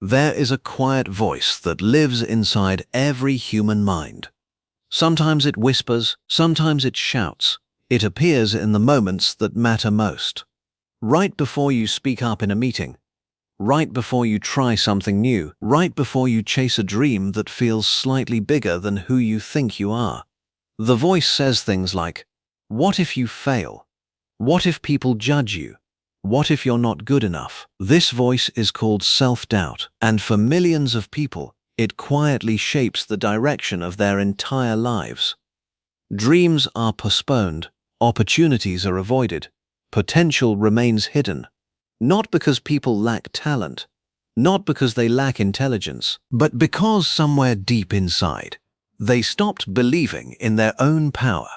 There is a quiet voice that lives inside every human mind. Sometimes it whispers, sometimes it shouts. It appears in the moments that matter most. Right before you speak up in a meeting, right before you try something new, right before you chase a dream that feels slightly bigger than who you think you are. The voice says things like, "What if you fail? What if people judge you? What if you're not good enough?" This voice is called self-doubt, and for millions of people, it quietly shapes the direction of their entire lives. Dreams are postponed, opportunities are avoided, potential remains hidden. Not because people lack talent, not because they lack intelligence, but because somewhere deep inside, they stopped believing in their own power.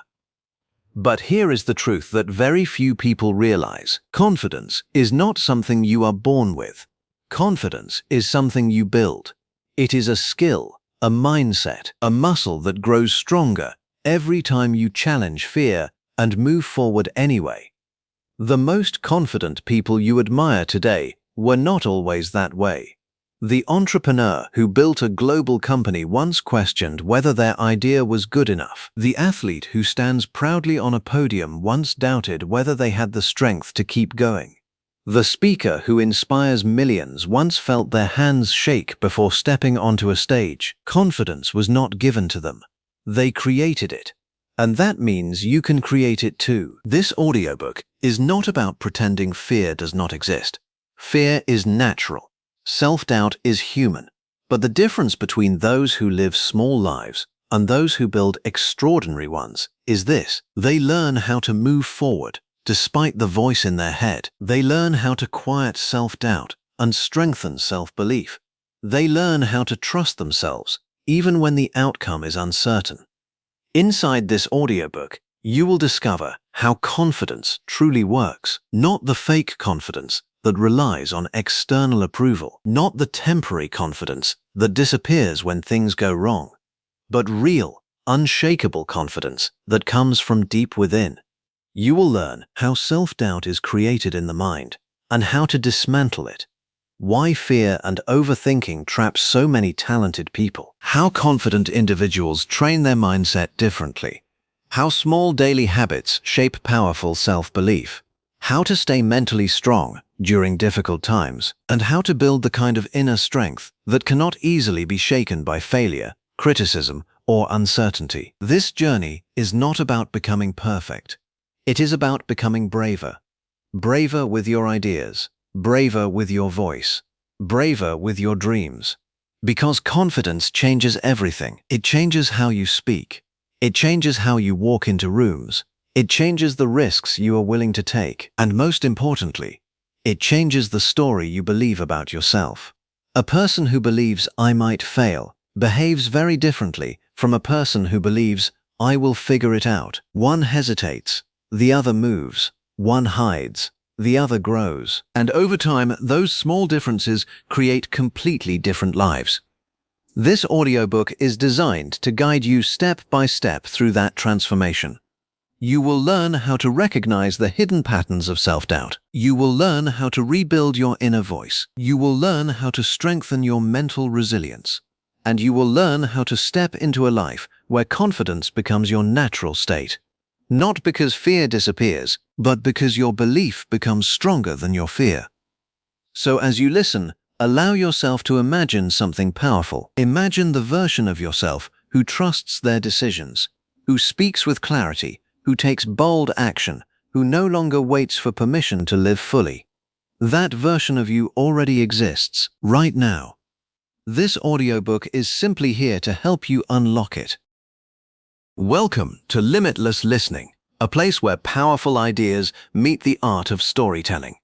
But here is the truth that very few people realize. Confidence is not something you are born with. Confidence is something you build. It is a skill, a mindset, a muscle that grows stronger every time you challenge fear and move forward anyway. The most confident people you admire today were not always that way. The entrepreneur who built a global company once questioned whether their idea was good enough. The athlete who stands proudly on a podium once doubted whether they had the strength to keep going. The speaker who inspires millions once felt their hands shake before stepping onto a stage. Confidence was not given to them. They created it. And that means you can create it too. This audiobook is not about pretending fear does not exist. Fear is natural. Self-doubt is human. But the difference between those who live small lives and those who build extraordinary ones is this: they learn how to move forward despite the voice in their head. They learn how to quiet self-doubt and strengthen self-belief. They learn how to trust themselves even when the outcome is uncertain. Inside this audiobook, you will discover how confidence truly works, not the fake confidence that relies on external approval, not the temporary confidence that disappears when things go wrong, but real, unshakable confidence that comes from deep within. You will learn how self-doubt is created in the mind and how to dismantle it, why fear and overthinking trap so many talented people, how confident individuals train their mindset differently, how small daily habits shape powerful self-belief, how to stay mentally strong during difficult times, and how to build the kind of inner strength that cannot easily be shaken by failure, criticism, or uncertainty. This journey is not about becoming perfect. It is about becoming braver. Braver with your ideas, braver with your voice, braver with your dreams. Because confidence changes everything. It changes how you speak. It changes how you walk into rooms. It changes the risks you are willing to take. And most importantly, it changes the story you believe about yourself. A person who believes "I might fail" behaves very differently from a person who believes "I will figure it out." One hesitates, the other moves. One hides, the other grows. And over time, those small differences create completely different lives. This audiobook is designed to guide you step by step through that transformation. You will learn how to recognize the hidden patterns of self-doubt. You will learn how to rebuild your inner voice. You will learn how to strengthen your mental resilience. And you will learn how to step into a life where confidence becomes your natural state. Not because fear disappears, but because your belief becomes stronger than your fear. So as you listen, allow yourself to imagine something powerful. Imagine the version of yourself who trusts their decisions, who speaks with clarity, who takes bold action, who no longer waits for permission to live fully. That version of you already exists, right now. This audiobook is simply here to help you unlock it. Welcome to Limitless Listening, a place where powerful ideas meet the art of storytelling.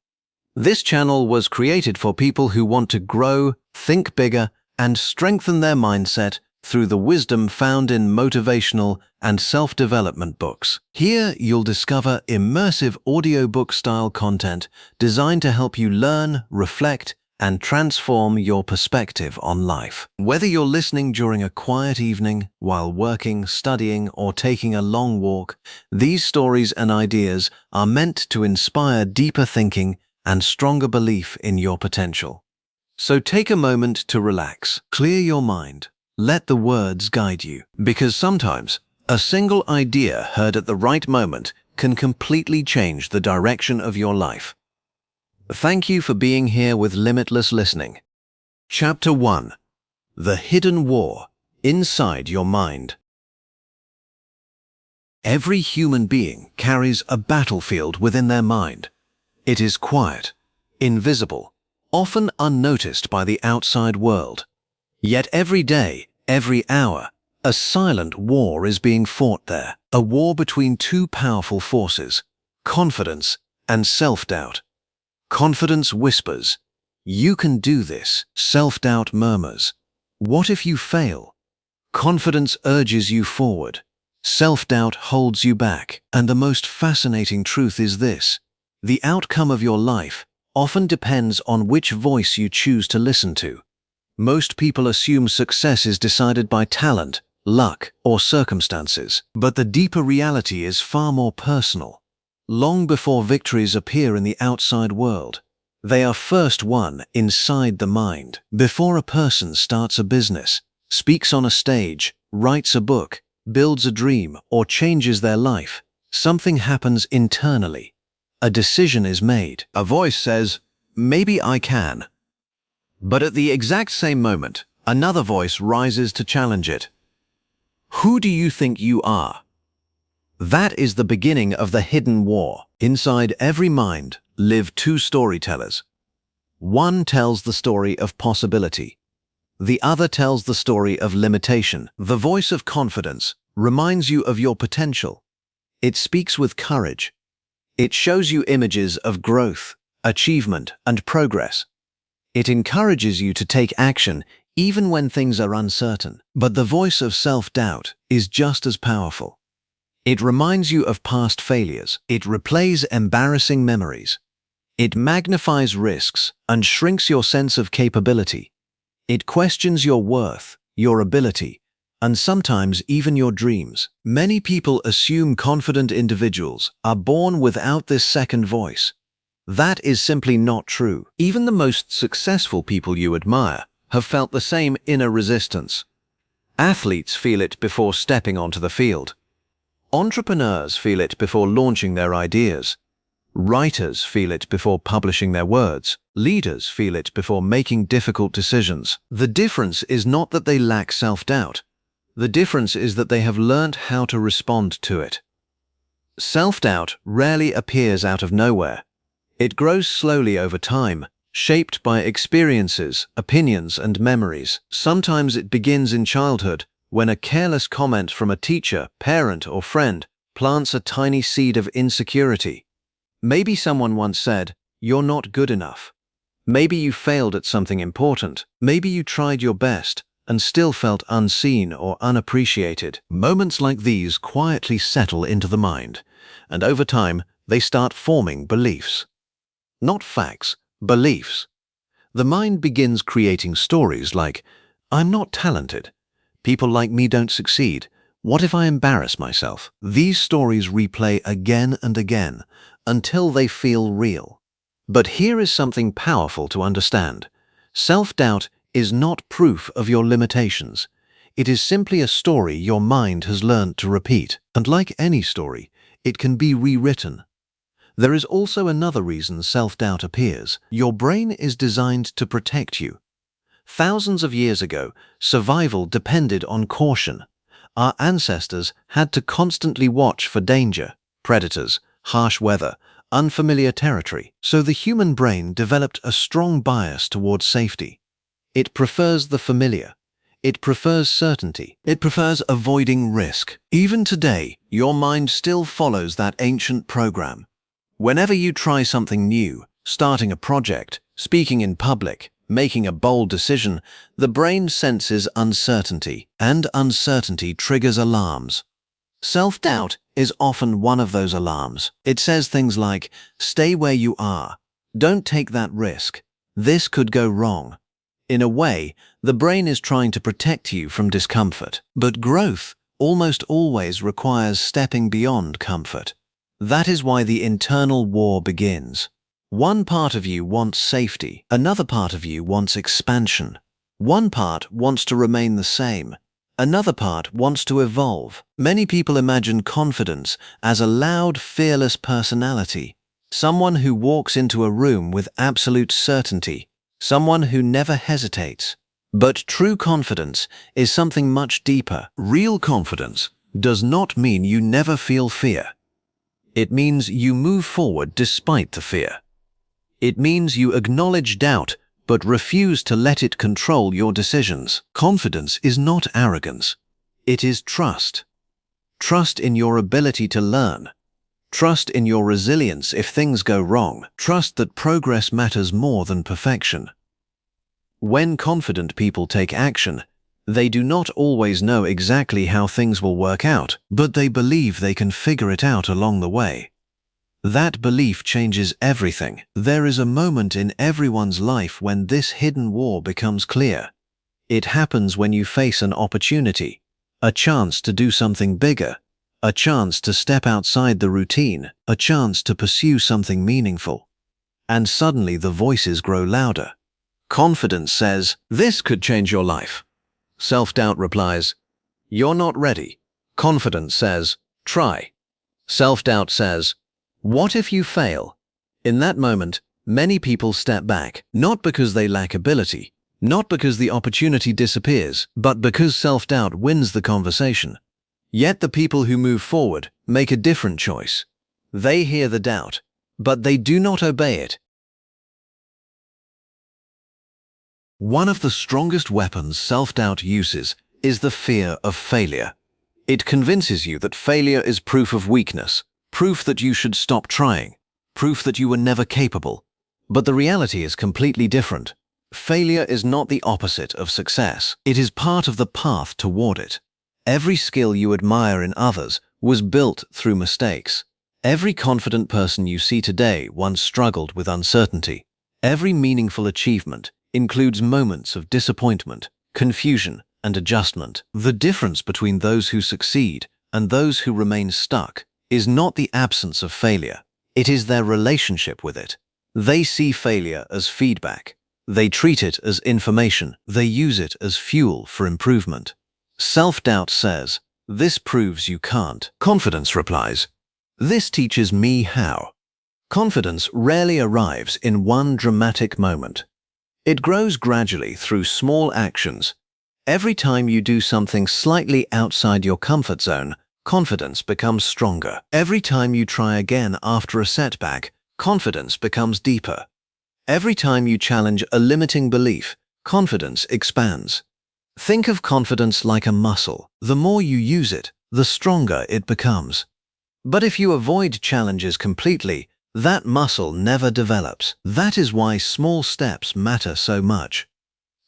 This channel was created for people who want to grow, think bigger, and strengthen their mindset through the wisdom found in motivational and self-development books. Here you'll discover immersive audiobook-style content designed to help you learn, reflect, and transform your perspective on life. Whether you're listening during a quiet evening, while working, studying, or taking a long walk, these stories and ideas are meant to inspire deeper thinking and stronger belief in your potential. So take a moment to relax. Clear your mind. Let the words guide you. Because sometimes, a single idea heard at the right moment can completely change the direction of your life. Thank you for being here with Limitless Listening. Chapter 1. The Hidden War Inside Your Mind. Every human being carries a battlefield within their mind. It is quiet, invisible, often unnoticed by the outside world. Yet every day, every hour, a silent war is being fought there. A war between two powerful forces, confidence and self-doubt. Confidence whispers, "You can do this." Self-doubt murmurs, "What if you fail?" Confidence urges you forward. Self-doubt holds you back. And the most fascinating truth is this: the outcome of your life often depends on which voice you choose to listen to. Most people assume success is decided by talent, luck, or circumstances. But the deeper reality is far more personal. Long before victories appear in the outside world, they are first won inside the mind. Before a person starts a business, speaks on a stage, writes a book, builds a dream, or changes their life, something happens internally. A decision is made. A voice says, "Maybe I can." But at the exact same moment, another voice rises to challenge it. "Who do you think you are?" That is the beginning of the hidden war. Inside every mind live two storytellers. One tells the story of possibility. The other tells the story of limitation. The voice of confidence reminds you of your potential. It speaks with courage. It shows you images of growth, achievement, and progress. It encourages you to take action even when things are uncertain. But the voice of self-doubt is just as powerful. It reminds you of past failures. It replays embarrassing memories. It magnifies risks and shrinks your sense of capability. It questions your worth, your ability, and sometimes even your dreams. Many people assume confident individuals are born without this second voice. That is simply not true. Even the most successful people you admire have felt the same inner resistance. Athletes feel it before stepping onto the field. Entrepreneurs feel it before launching their ideas. Writers feel it before publishing their words. Leaders feel it before making difficult decisions. The difference is not that they lack self-doubt. The difference is that they have learned how to respond to it. Self-doubt rarely appears out of nowhere. It grows slowly over time, shaped by experiences, opinions, and memories. Sometimes it begins in childhood, when a careless comment from a teacher, parent, or friend plants a tiny seed of insecurity. Maybe someone once said, "You're not good enough." Maybe you failed at something important. Maybe you tried your best and still felt unseen or unappreciated. Moments like these quietly settle into the mind, and over time, they start forming beliefs. Not facts, beliefs. The mind begins creating stories like, "I'm not talented. People like me don't succeed. What if I embarrass myself?" These stories replay again and again until they feel real. But here is something powerful to understand. Self-doubt is not proof of your limitations. It is simply a story your mind has learned to repeat. And like any story, it can be rewritten. There is also another reason self-doubt appears. Your brain is designed to protect you. Thousands of years ago, survival depended on caution. Our ancestors had to constantly watch for danger, predators, harsh weather, unfamiliar territory. So the human brain developed a strong bias towards safety. It prefers the familiar. It prefers certainty. It prefers avoiding risk. Even today, your mind still follows that ancient program. Whenever you try something new, starting a project, speaking in public, making a bold decision, the brain senses uncertainty, and uncertainty triggers alarms. Self-doubt is often one of those alarms. It says things like, "Stay where you are. Don't take that risk. This could go wrong." In a way, the brain is trying to protect you from discomfort. But growth almost always requires stepping beyond comfort. That is why the internal war begins. One part of you wants safety, another part of you wants expansion. One part wants to remain the same, another part wants to evolve. Many people imagine confidence as a loud, fearless personality, someone who walks into a room with absolute certainty, someone who never hesitates. But true confidence is something much deeper. Real confidence does not mean you never feel fear. It means you move forward despite the fear. It means you acknowledge doubt but refuse to let it control your decisions. Confidence is not arrogance. It is trust. Trust in your ability to learn. Trust in your resilience if things go wrong. Trust that progress matters more than perfection. When confident people take action, they do not always know exactly how things will work out, but they believe they can figure it out along the way. That belief changes everything. There is a moment in everyone's life when this hidden war becomes clear. It happens when you face an opportunity, a chance to do something bigger, a chance to step outside the routine, a chance to pursue something meaningful. And suddenly the voices grow louder. Confidence says, "This could change your life." Self-doubt replies, "You're not ready." Confidence says, "Try." Self-doubt says, "What if you fail?" In that moment, many people step back, not because they lack ability, not because the opportunity disappears, but because self-doubt wins the conversation. Yet the people who move forward make a different choice. They hear the doubt, but they do not obey it. One of the strongest weapons self-doubt uses is the fear of failure. It convinces you that failure is proof of weakness, proof that you should stop trying, proof that you were never capable. But the reality is completely different. Failure is not the opposite of success. It is part of the path toward it. Every skill you admire in others was built through mistakes. Every confident person you see today once struggled with uncertainty. Every meaningful achievement includes moments of disappointment, confusion, and adjustment. The difference between those who succeed and those who remain stuck is not the absence of failure. It is their relationship with it. They see failure as feedback. They treat it as information. They use it as fuel for improvement. Self-doubt says, "This proves you can't." Confidence replies, "This teaches me how." Confidence rarely arrives in one dramatic moment. It grows gradually through small actions. Every time you do something slightly outside your comfort zone, confidence becomes stronger. Every time you try again after a setback, confidence becomes deeper. Every time you challenge a limiting belief, confidence expands. Think of confidence like a muscle. The more you use it, the stronger it becomes. But if you avoid challenges completely, that muscle never develops. That is why small steps matter so much.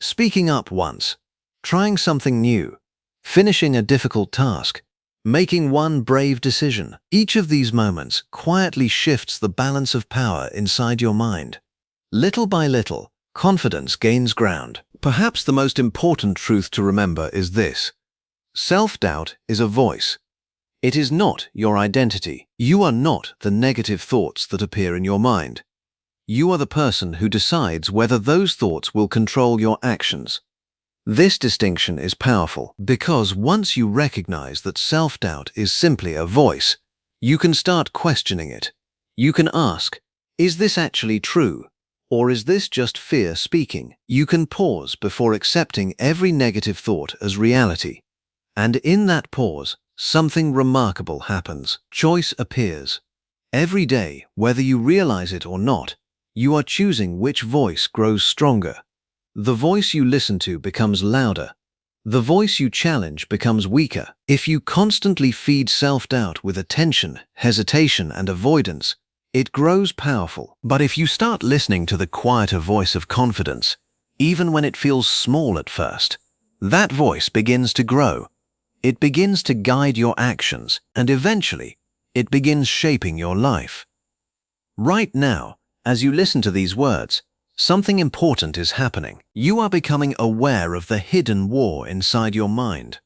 Speaking up once, trying something new, finishing a difficult task, making one brave decision. Each of these moments quietly shifts the balance of power inside your mind. Little by little, confidence gains ground. Perhaps the most important truth to remember is this: self-doubt is a voice. It is not your identity. You are not the negative thoughts that appear in your mind. You are the person who decides whether those thoughts will control your actions. This distinction is powerful because once you recognize that self-doubt is simply a voice, you can start questioning it. You can ask, is this actually true? Or is this just fear speaking? You can pause before accepting every negative thought as reality. And in that pause, something remarkable happens. Choice appears. Every day, whether you realize it or not, you are choosing which voice grows stronger. The voice you listen to becomes louder. The voice you challenge becomes weaker. If you constantly feed self-doubt with attention, hesitation, and avoidance, it grows powerful. But if you start listening to the quieter voice of confidence, even when it feels small at first, that voice begins to grow. It begins to guide your actions, and eventually, it begins shaping your life. Right now, as you listen to these words, something important is happening. You are becoming aware of the hidden war inside your mind.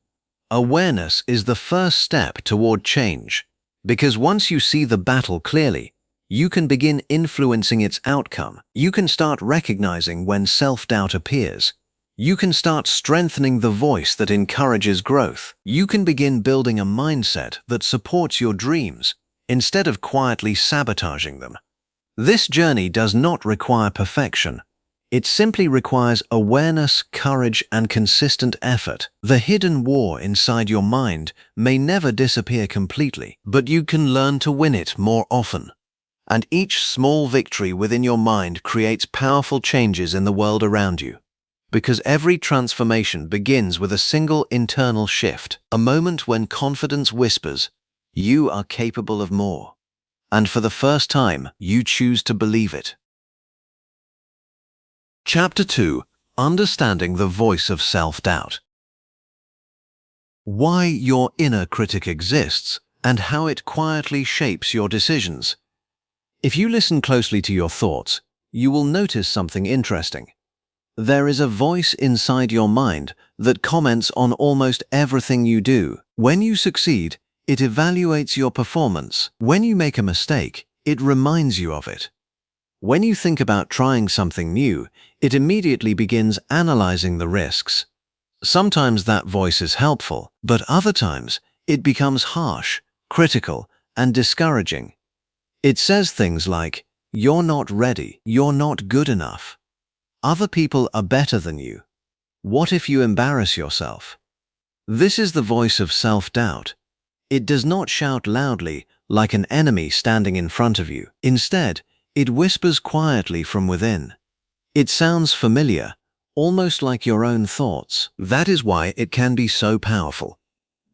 Awareness is the first step toward change, because once you see the battle clearly, you can begin influencing its outcome. You can start recognizing when self-doubt appears. You can start strengthening the voice that encourages growth. You can begin building a mindset that supports your dreams instead of quietly sabotaging them. This journey does not require perfection. It simply requires awareness, courage, and consistent effort. The hidden war inside your mind may never disappear completely, but you can learn to win it more often. And each small victory within your mind creates powerful changes in the world around you. Because every transformation begins with a single internal shift, a moment when confidence whispers, "You are capable of more." And for the first time, you choose to believe it. Chapter 2: Understanding the Voice of Self-Doubt. Why your inner critic exists and how it quietly shapes your decisions. If you listen closely to your thoughts, you will notice something interesting. There is a voice inside your mind that comments on almost everything you do. When you succeed, it evaluates your performance. When you make a mistake, it reminds you of it. When you think about trying something new, it immediately begins analyzing the risks. Sometimes that voice is helpful, but other times it becomes harsh, critical, and discouraging. It says things like, "You're not ready, you're not good enough. Other people are better than you. What if you embarrass yourself?" This is the voice of self-doubt. It does not shout loudly like an enemy standing in front of you. Instead, it whispers quietly from within. It sounds familiar, almost like your own thoughts. That is why it can be so powerful.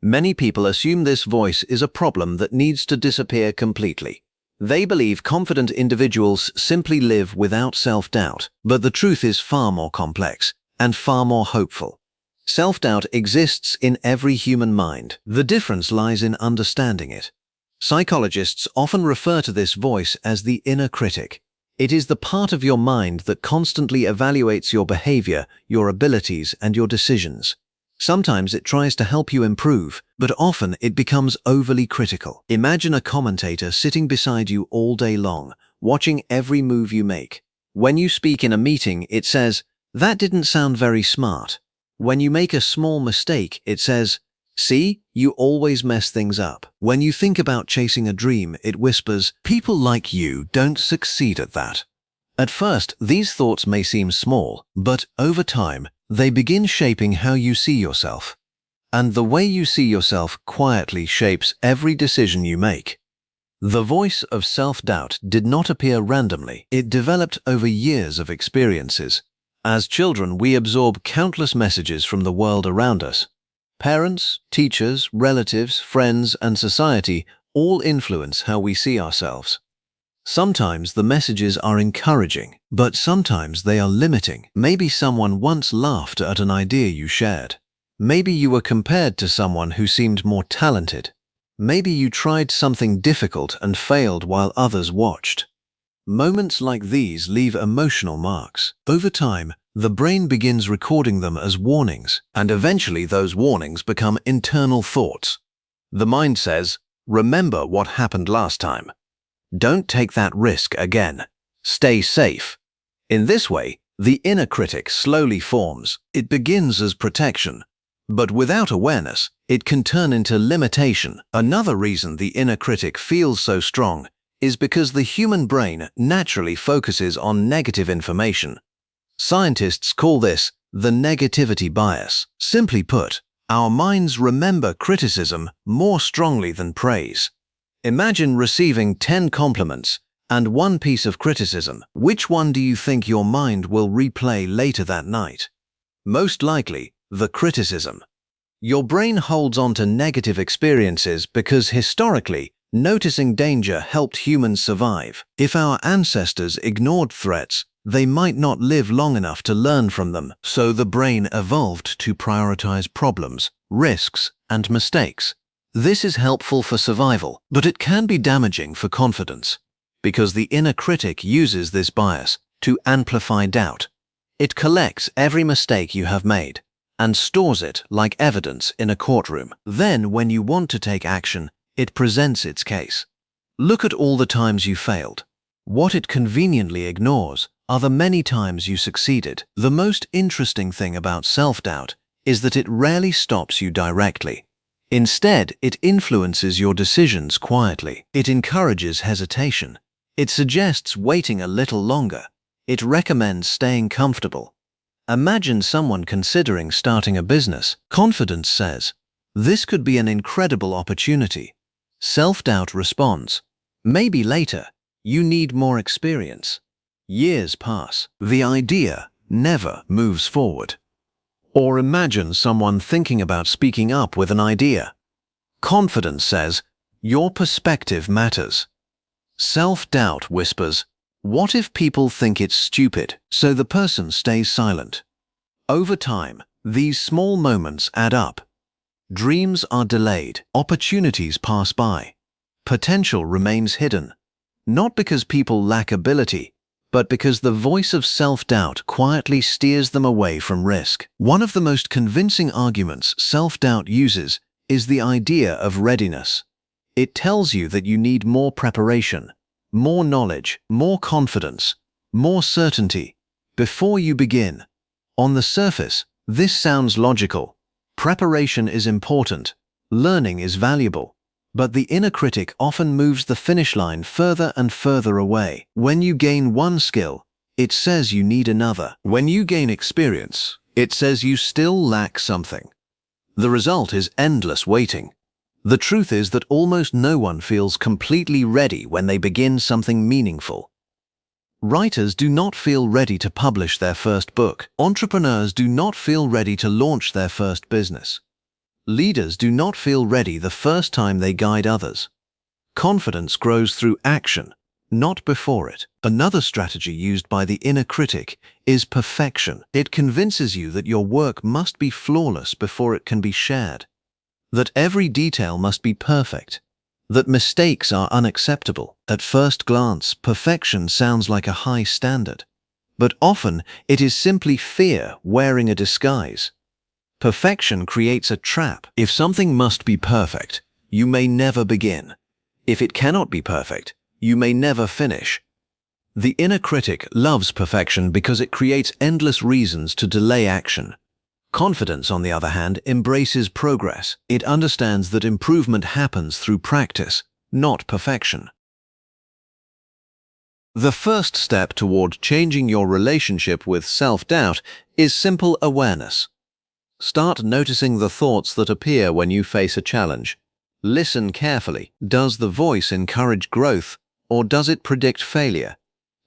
Many people assume this voice is a problem that needs to disappear completely. They believe confident individuals simply live without self-doubt, but the truth is far more complex and far more hopeful. Self-doubt exists in every human mind. The difference lies in understanding it. Psychologists often refer to this voice as the inner critic. It is the part of your mind that constantly evaluates your behavior, your abilities, and your decisions. Sometimes it tries to help you improve, but often it becomes overly critical. Imagine a commentator sitting beside you all day long, watching every move you make. When you speak in a meeting, it says, "That didn't sound very smart." When you make a small mistake, it says, "See, you always mess things up." When you think about chasing a dream, it whispers, "People like you don't succeed at that." At first, these thoughts may seem small, but over time, they begin shaping how you see yourself. And the way you see yourself quietly shapes every decision you make. The voice of self-doubt did not appear randomly. It developed over years of experiences. As children, we absorb countless messages from the world around us. Parents, teachers, relatives, friends, and society all influence how we see ourselves. Sometimes the messages are encouraging, but sometimes they are limiting. Maybe someone once laughed at an idea you shared. Maybe you were compared to someone who seemed more talented. Maybe you tried something difficult and failed while others watched. Moments like these leave emotional marks. Over time, the brain begins recording them as warnings, and eventually those warnings become internal thoughts. The mind says, "Remember what happened last time. Don't take that risk again. Stay safe." In this way, the inner critic slowly forms. It begins as protection, but without awareness, it can turn into limitation. Another reason the inner critic feels so strong is because the human brain naturally focuses on negative information. Scientists call this the negativity bias. Simply put, our minds remember criticism more strongly than praise. Imagine receiving 10 compliments and one piece of criticism. Which one do you think your mind will replay later that night? Most likely, the criticism. Your brain holds on to negative experiences because historically, noticing danger helped humans survive. If our ancestors ignored threats, they might not live long enough to learn from them. So the brain evolved to prioritize problems, risks, and mistakes. This is helpful for survival, but it can be damaging for confidence, because the inner critic uses this bias to amplify doubt. It collects every mistake you have made and stores it like evidence in a courtroom. Then, when you want to take action, it presents its case. Look at all the times you failed. What it conveniently ignores are the many times you succeeded. The most interesting thing about self-doubt is that it rarely stops you directly. Instead, it influences your decisions quietly. It encourages hesitation. It suggests waiting a little longer. It recommends staying comfortable. Imagine someone considering starting a business. Confidence says, "This could be an incredible opportunity." Self-doubt responds, "Maybe later. You need more experience." Years pass. The idea never moves forward. Or imagine someone thinking about speaking up with an idea. Confidence says, "Your perspective matters." Self-doubt whispers, "What if people think it's stupid?" So the person stays silent. Over time, these small moments add up. Dreams are delayed, opportunities pass by, potential remains hidden, not because people lack ability, but because the voice of self-doubt quietly steers them away from risk. One of the most convincing arguments self-doubt uses is the idea of readiness. It tells you that you need more preparation, more knowledge, more confidence, more certainty before you begin. On the surface, this sounds logical. Preparation is important, learning is valuable, but the inner critic often moves the finish line further and further away. When you gain one skill, it says you need another. When you gain experience, it says you still lack something. The result is endless waiting. The truth is that almost no one feels completely ready when they begin something meaningful. Writers do not feel ready to publish their first book. Entrepreneurs do not feel ready to launch their first business. Leaders do not feel ready the first time they guide others. Confidence grows through action, not before it. Another strategy used by the inner critic is perfection. It convinces you that your work must be flawless before it can be shared, that every detail must be perfect, that mistakes are unacceptable. At first glance, perfection sounds like a high standard, but often it is simply fear wearing a disguise. Perfection creates a trap. If something must be perfect, you may never begin. If it cannot be perfect, you may never finish. The inner critic loves perfection because it creates endless reasons to delay action. Confidence, on the other hand, embraces progress. It understands that improvement happens through practice, not perfection. The first step toward changing your relationship with self-doubt is simple awareness. Start noticing the thoughts that appear when you face a challenge. Listen carefully. Does the voice encourage growth, or does it predict failure?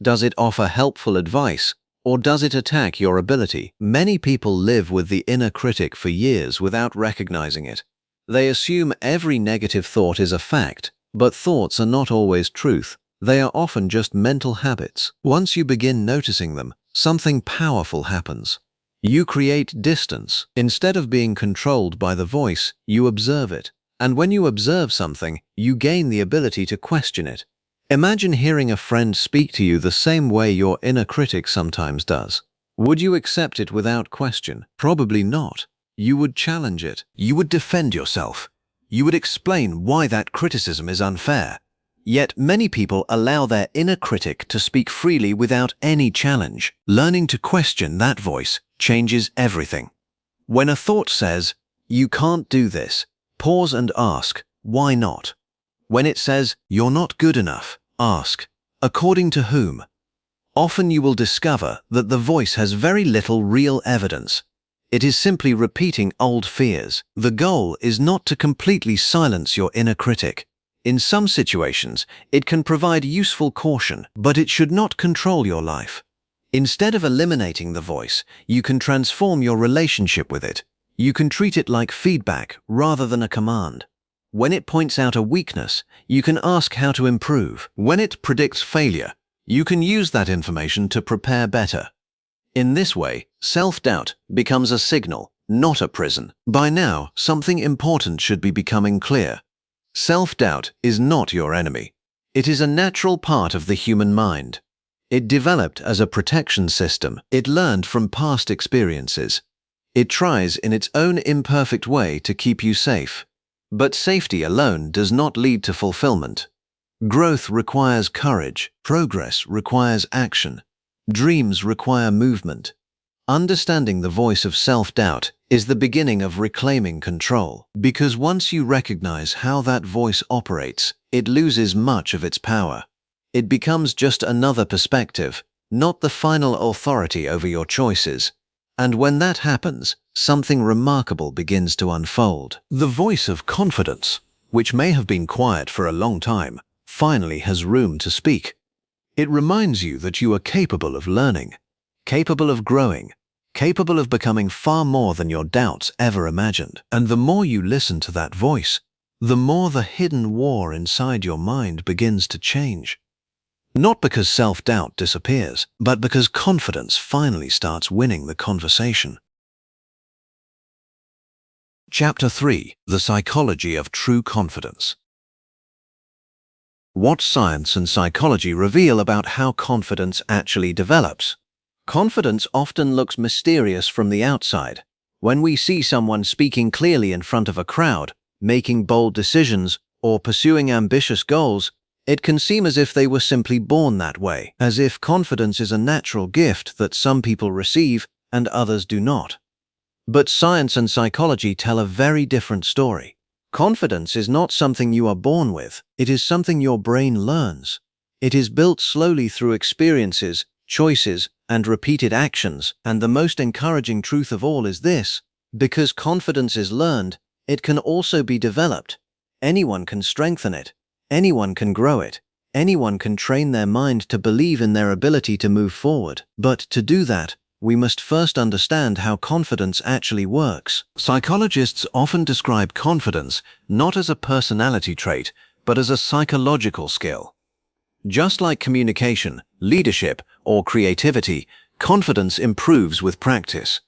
Does it offer helpful advice, or does it attack your ability? Many people live with the inner critic for years without recognizing it. They assume every negative thought is a fact, but thoughts are not always truth. They are often just mental habits. Once you begin noticing them, something powerful happens. You create distance. Instead of being controlled by the voice, you observe it. And when you observe something, you gain the ability to question it. Imagine hearing a friend speak to you the same way your inner critic sometimes does. Would you accept it without question? Probably not. You would challenge it. You would defend yourself. You would explain why that criticism is unfair. Yet many people allow their inner critic to speak freely without any challenge. Learning to question that voice changes everything. When a thought says, "You can't do this," pause and ask, "Why not?" When it says, "You're not good enough," ask, "According to whom?" Often you will discover that the voice has very little real evidence. It is simply repeating old fears. The goal is not to completely silence your inner critic. In some situations, it can provide useful caution, but it should not control your life. Instead of eliminating the voice, you can transform your relationship with it. You can treat it like feedback rather than a command. When it points out a weakness, you can ask how to improve. When it predicts failure, you can use that information to prepare better. In this way, self-doubt becomes a signal, not a prison. By now, something important should be becoming clear. Self-doubt is not your enemy. It is a natural part of the human mind. It developed as a protection system. It learned from past experiences. It tries in its own imperfect way to keep you safe. But safety alone does not lead to fulfillment. Growth requires courage. Progress requires action. Dreams require movement. Understanding the voice of self-doubt is the beginning of reclaiming control, because once you recognize how that voice operates, it loses much of its power. It becomes just another perspective, not the final authority over your choices. And when that happens, something remarkable begins to unfold. The voice of confidence, which may have been quiet for a long time, finally has room to speak. It reminds you that you are capable of learning, capable of growing, capable of becoming far more than your doubts ever imagined. And the more you listen to that voice, the more the hidden war inside your mind begins to change. Not because self-doubt disappears, but because confidence finally starts winning the conversation. Chapter 3: The Psychology of True Confidence. What science and psychology reveal about how confidence actually develops? Confidence often looks mysterious from the outside. When we see someone speaking clearly in front of a crowd, making bold decisions, or pursuing ambitious goals, it can seem as if they were simply born that way, as if confidence is a natural gift that some people receive and others do not. But science and psychology tell a very different story. Confidence is not something you are born with, it is something your brain learns. It is built slowly through experiences, choices, and repeated actions, and the most encouraging truth of all is this: because confidence is learned, it can also be developed. Anyone can strengthen it. Anyone can grow it. Anyone can train their mind to believe in their ability to move forward. But to do that, we must first understand how confidence actually works. Psychologists often describe confidence not as a personality trait, but as a psychological skill. Just like communication, leadership, or creativity, confidence improves with practice.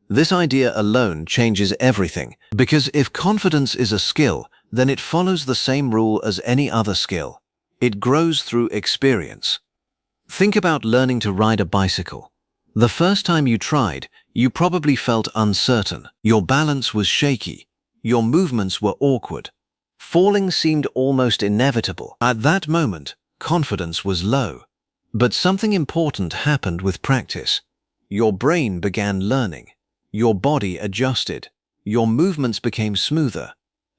This idea alone changes everything, because if confidence is a skill, then it follows the same rule as any other skill. It grows through experience. Think about learning to ride a bicycle. The first time you tried, you probably felt uncertain. Your balance was shaky. Your movements were awkward. Falling seemed almost inevitable. At that moment, confidence was low. But something important happened with practice. Your brain began learning. Your body adjusted. Your movements became smoother.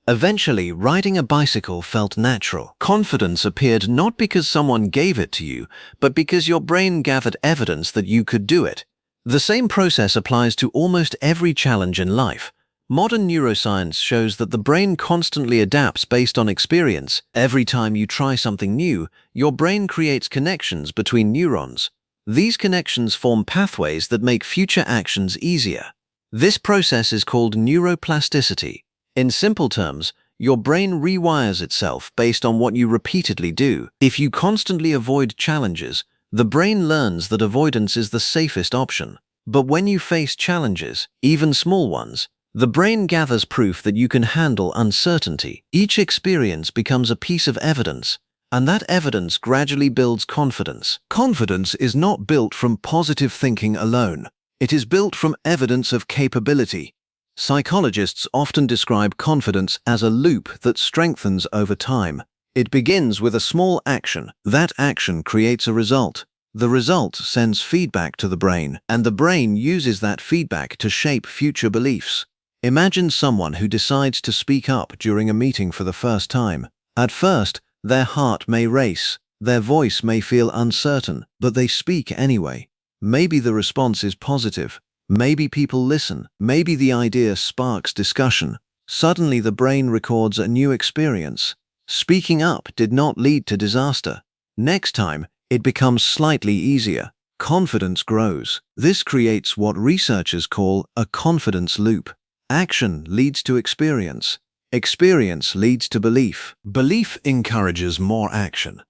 Eventually, riding a bicycle felt natural. Confidence appeared not because someone gave it to you, but because your brain gathered evidence that you could do it. The same process applies to almost every challenge in life. Modern neuroscience shows that the brain constantly adapts based on experience. Every time you try something new, your brain creates connections between neurons. These connections form pathways that make future actions easier. This process is called neuroplasticity. In simple terms, your brain rewires itself based on what you repeatedly do. If you constantly avoid challenges, the brain learns that avoidance is the safest option. But when you face challenges, even small ones, the brain gathers proof that you can handle uncertainty. Each experience becomes a piece of evidence, and that evidence gradually builds confidence. Confidence is not built from positive thinking alone. It is built from evidence of capability. Psychologists often describe confidence as a loop that strengthens over time. It begins with a small action. That action creates a result. The result sends feedback to the brain, and the brain uses that feedback to shape future beliefs. Imagine someone who decides to speak up during a meeting for the first time. At first, their heart may race, their voice may feel uncertain, but they speak anyway. Maybe the response is positive. Maybe people listen. Maybe the idea sparks discussion. Suddenly the brain records a new experience. Speaking up did not lead to disaster. Next time, it becomes slightly easier. Confidence grows. This creates what researchers call a confidence loop. Action leads to experience. Experience leads to belief. Belief encourages more action.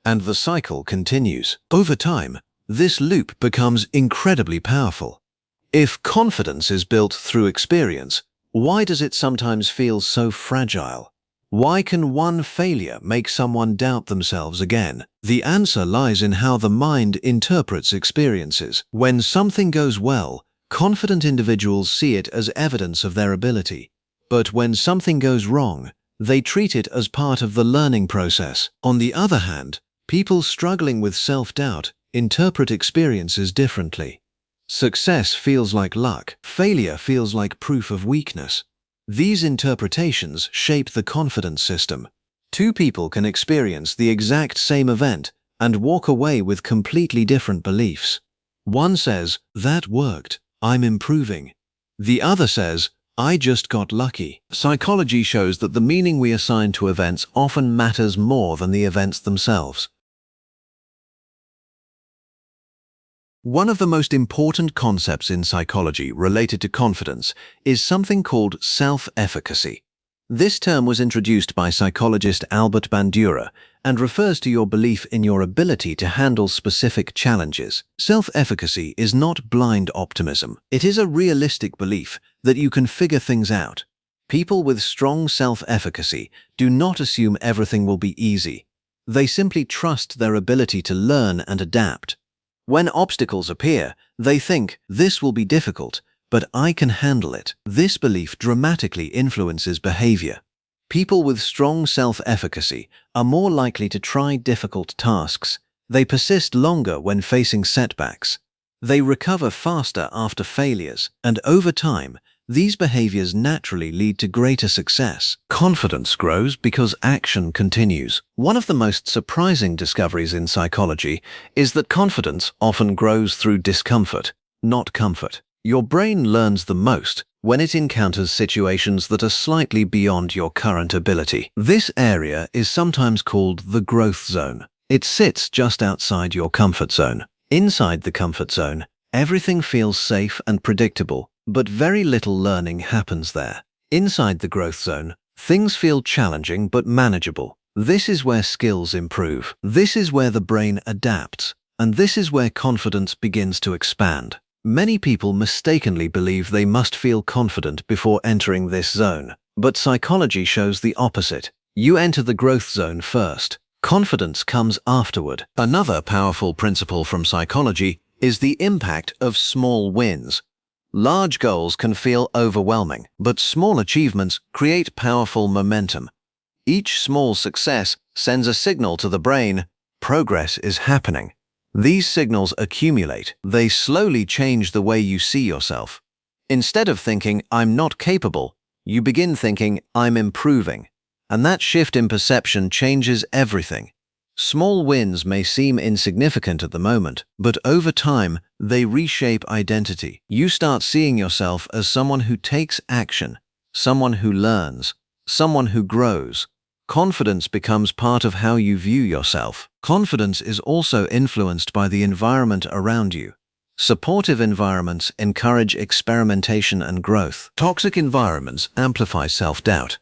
And the cycle continues. Over time, this loop becomes incredibly powerful. If confidence is built through experience, why does it sometimes feel so fragile? Why can one failure make someone doubt themselves again? The answer lies in how the mind interprets experiences. When something goes well, confident individuals see it as evidence of their ability. But when something goes wrong, They treat it as part of the learning process. On the other hand, people struggling with self-doubt interpret experiences differently. Success feels like luck. Failure feels like proof of weakness. These interpretations shape the confidence system. Two people can experience the exact same event and walk away with completely different beliefs. One says, "That worked, I'm improving." The other says, "I just got lucky." Psychology shows that the meaning we assign to events often matters more than the events themselves. One of the most important concepts in psychology related to confidence is something called self-efficacy. This term was introduced by psychologist Albert Bandura and refers to your belief in your ability to handle specific challenges. Self-efficacy is not blind optimism. It is a realistic belief that you can figure things out. People with strong self-efficacy do not assume everything will be easy. They simply trust their ability to learn and adapt. When obstacles appear, they think, "This will be difficult, but I can handle it." This belief dramatically influences behavior. People with strong self-efficacy are more likely to try difficult tasks. They persist longer when facing setbacks. They recover faster after failures, and over time, these behaviors naturally lead to greater success. Confidence grows because action continues. One of the most surprising discoveries in psychology is that confidence often grows through discomfort, not comfort. Your brain learns the most when it encounters situations that are slightly beyond your current ability. This area is sometimes called the growth zone. It sits just outside your comfort zone. Inside the comfort zone, everything feels safe and predictable, but very little learning happens there. Inside the growth zone, things feel challenging but manageable. This is where skills improve. This is where the brain adapts, and this is where confidence begins to expand. Many people mistakenly believe they must feel confident before entering this zone, but psychology shows the opposite. You enter the growth zone first. Confidence comes afterward. Another powerful principle from psychology is the impact of small wins. Large goals can feel overwhelming, but small achievements create powerful momentum. Each small success sends a signal to the brain, progress is happening. These signals accumulate. They slowly change the way you see yourself. Instead of thinking, "I'm not capable," you begin thinking, "I'm improving." And that shift in perception changes everything. Small wins may seem insignificant at the moment, but over time, they reshape identity. You start seeing yourself as someone who takes action, someone who learns, someone who grows. Confidence becomes part of how you view yourself. Confidence is also influenced by the environment around you. Supportive environments encourage experimentation and growth. Toxic environments amplify self-doubt.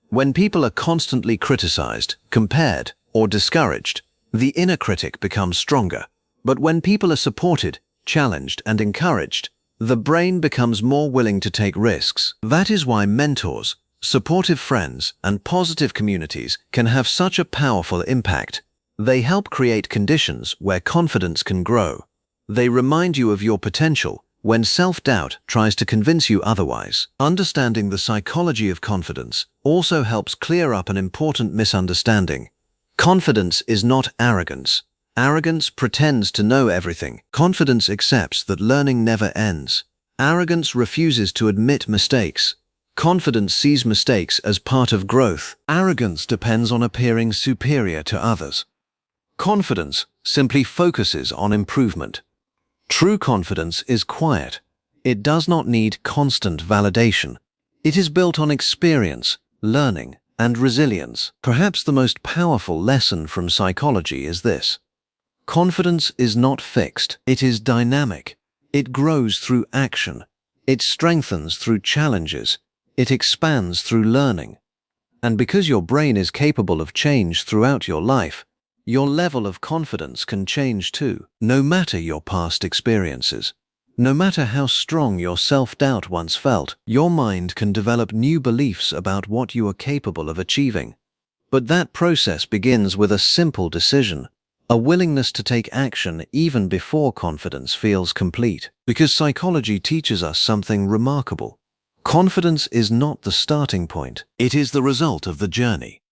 When people are constantly criticized, compared, or discouraged, the inner critic becomes stronger. But when people are supported, challenged, and encouraged, the brain becomes more willing to take risks. That is why mentors, supportive friends, and positive communities can have such a powerful impact. They help create conditions where confidence can grow. They remind you of your potential when self-doubt tries to convince you otherwise. Understanding the psychology of confidence also helps clear up an important misunderstanding. Confidence is not arrogance. Arrogance pretends to know everything. Confidence accepts that learning never ends. Arrogance refuses to admit mistakes. Confidence sees mistakes as part of growth. Arrogance depends on appearing superior to others. Confidence simply focuses on improvement. True confidence is quiet. It does not need constant validation. It is built on experience, learning, and resilience. Perhaps the most powerful lesson from psychology is this: confidence is not fixed. It is dynamic. It grows through action. It strengthens through challenges. It expands through learning. And because your brain is capable of change throughout your life, your level of confidence can change too, no matter your past experiences. No matter how strong your self-doubt once felt, your mind can develop new beliefs about what you are capable of achieving. But that process begins with a simple decision, a willingness to take action even before confidence feels complete. Because psychology teaches us something remarkable. Confidence is not the starting point, it is the result of the journey.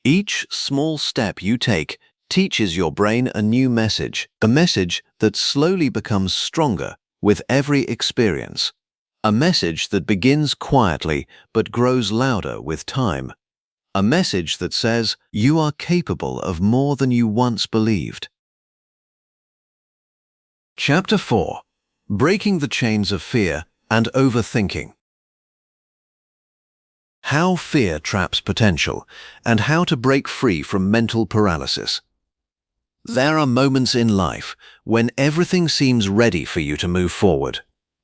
Each small step you take teaches your brain a new message, a message that slowly becomes stronger with every experience, a message that begins quietly but grows louder with time, a message that says you are capable of more than you once believed. Chapter 4: Breaking the Chains of Fear and Overthinking. How fear traps potential, and how to break free from mental paralysis. There are moments in life when everything seems ready for you to move forward.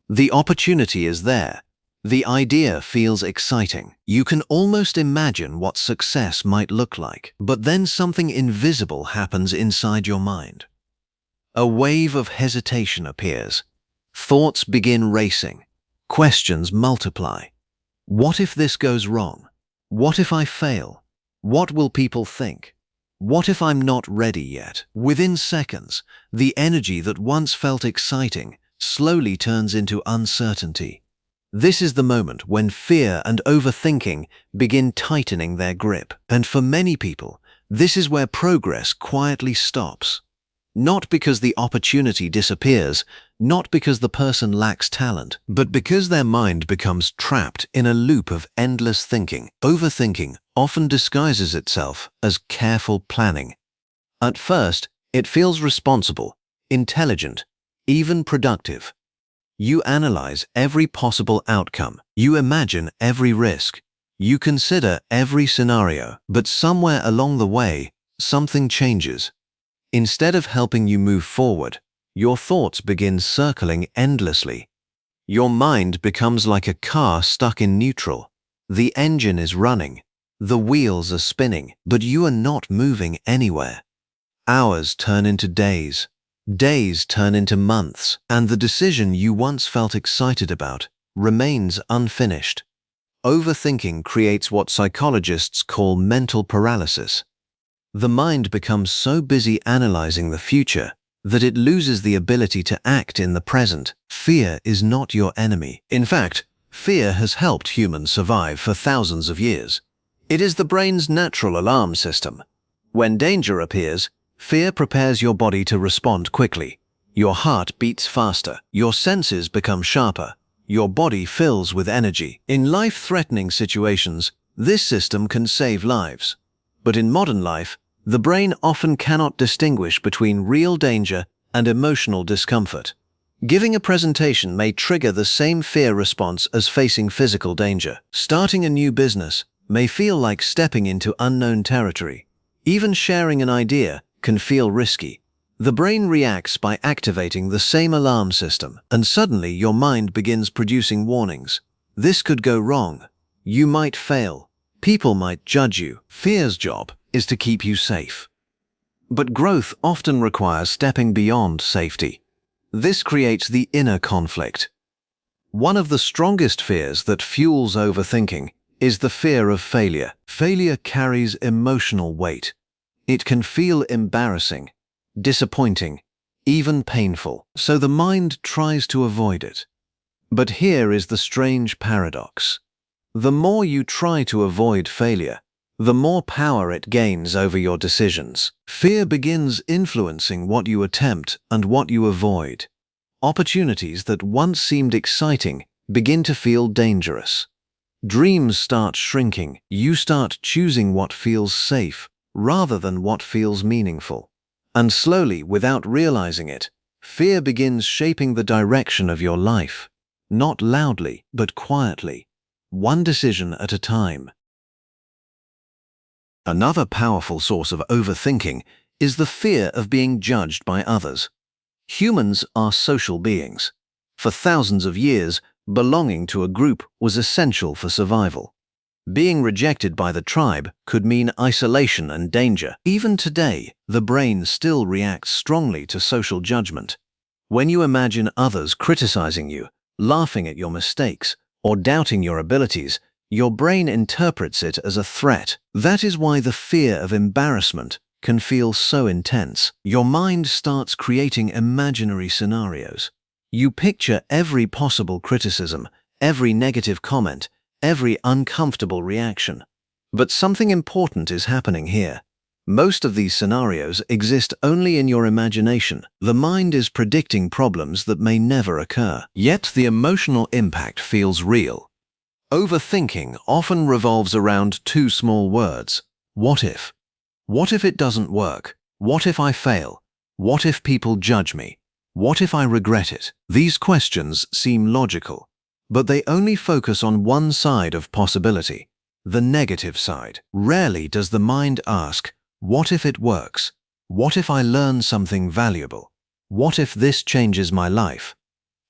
The opportunity is there. The idea feels exciting. You can almost imagine what success might look like. But then something invisible happens inside your mind. A wave of hesitation appears. Thoughts begin racing. Questions multiply. What if this goes wrong? What if I fail? What will people think? What if I'm not ready yet? Within seconds, the energy that once felt exciting slowly turns into uncertainty. This is the moment when fear and overthinking begin tightening their grip. And for many people, this is where progress quietly stops. Not because the opportunity disappears, not because the person lacks talent, but because their mind becomes trapped in a loop of endless thinking. Overthinking often disguises itself as careful planning. At first, it feels responsible, intelligent, even productive. You analyze every possible outcome. You imagine every risk. You consider every scenario. But somewhere along the way, something changes. Instead of helping you move forward, your thoughts begin circling endlessly. Your mind becomes like a car stuck in neutral. The engine is running, the wheels are spinning, but you are not moving anywhere. Hours turn into days, days turn into months, and the decision you once felt excited about remains unfinished. Overthinking creates what psychologists call mental paralysis. The mind becomes so busy analyzing the future that it loses the ability to act in the present. Fear is not your enemy. In fact, fear has helped humans survive for thousands of years. It is the brain's natural alarm system. When danger appears, fear prepares your body to respond quickly. Your heart beats faster, your senses become sharper, your body fills with energy. In life-threatening situations, this system can save lives. But in modern life, the brain often cannot distinguish between real danger and emotional discomfort. Giving a presentation may trigger the same fear response as facing physical danger. Starting a new business may feel like stepping into unknown territory. Even sharing an idea can feel risky. The brain reacts by activating the same alarm system, and suddenly your mind begins producing warnings. This could go wrong. You might fail. People might judge you. Fear's job is to keep you safe. But growth often requires stepping beyond safety. This creates the inner conflict. One of the strongest fears that fuels overthinking is the fear of failure. Failure carries emotional weight. It can feel embarrassing, disappointing, even painful, so the mind tries to avoid it. But here is the strange paradox. The more you try to avoid failure, the more power it gains over your decisions. Fear begins influencing what you attempt and what you avoid. Opportunities that once seemed exciting begin to feel dangerous. Dreams start shrinking. You start choosing what feels safe rather than what feels meaningful. And slowly, without realizing it, fear begins shaping the direction of your life. Not loudly, but quietly. One decision at a time. Another powerful source of overthinking is the fear of being judged by others. Humans are social beings. For thousands of years, belonging to a group was essential for survival. Being rejected by the tribe could mean isolation and danger. Even today, the brain still reacts strongly to social judgment. When you imagine others criticizing you, laughing at your mistakes, or doubting your abilities, your brain interprets it as a threat. That is why the fear of embarrassment can feel so intense. Your mind starts creating imaginary scenarios. You picture every possible criticism, every negative comment, every uncomfortable reaction. But something important is happening here. Most of these scenarios exist only in your imagination. The mind is predicting problems that may never occur. Yet the emotional impact feels real. Overthinking often revolves around two small words. What if? What if it doesn't work? What if I fail? What if people judge me? What if I regret it? These questions seem logical, but they only focus on one side of possibility, the negative side. Rarely does the mind ask, what if it works? What if I learn something valuable? What if this changes my life?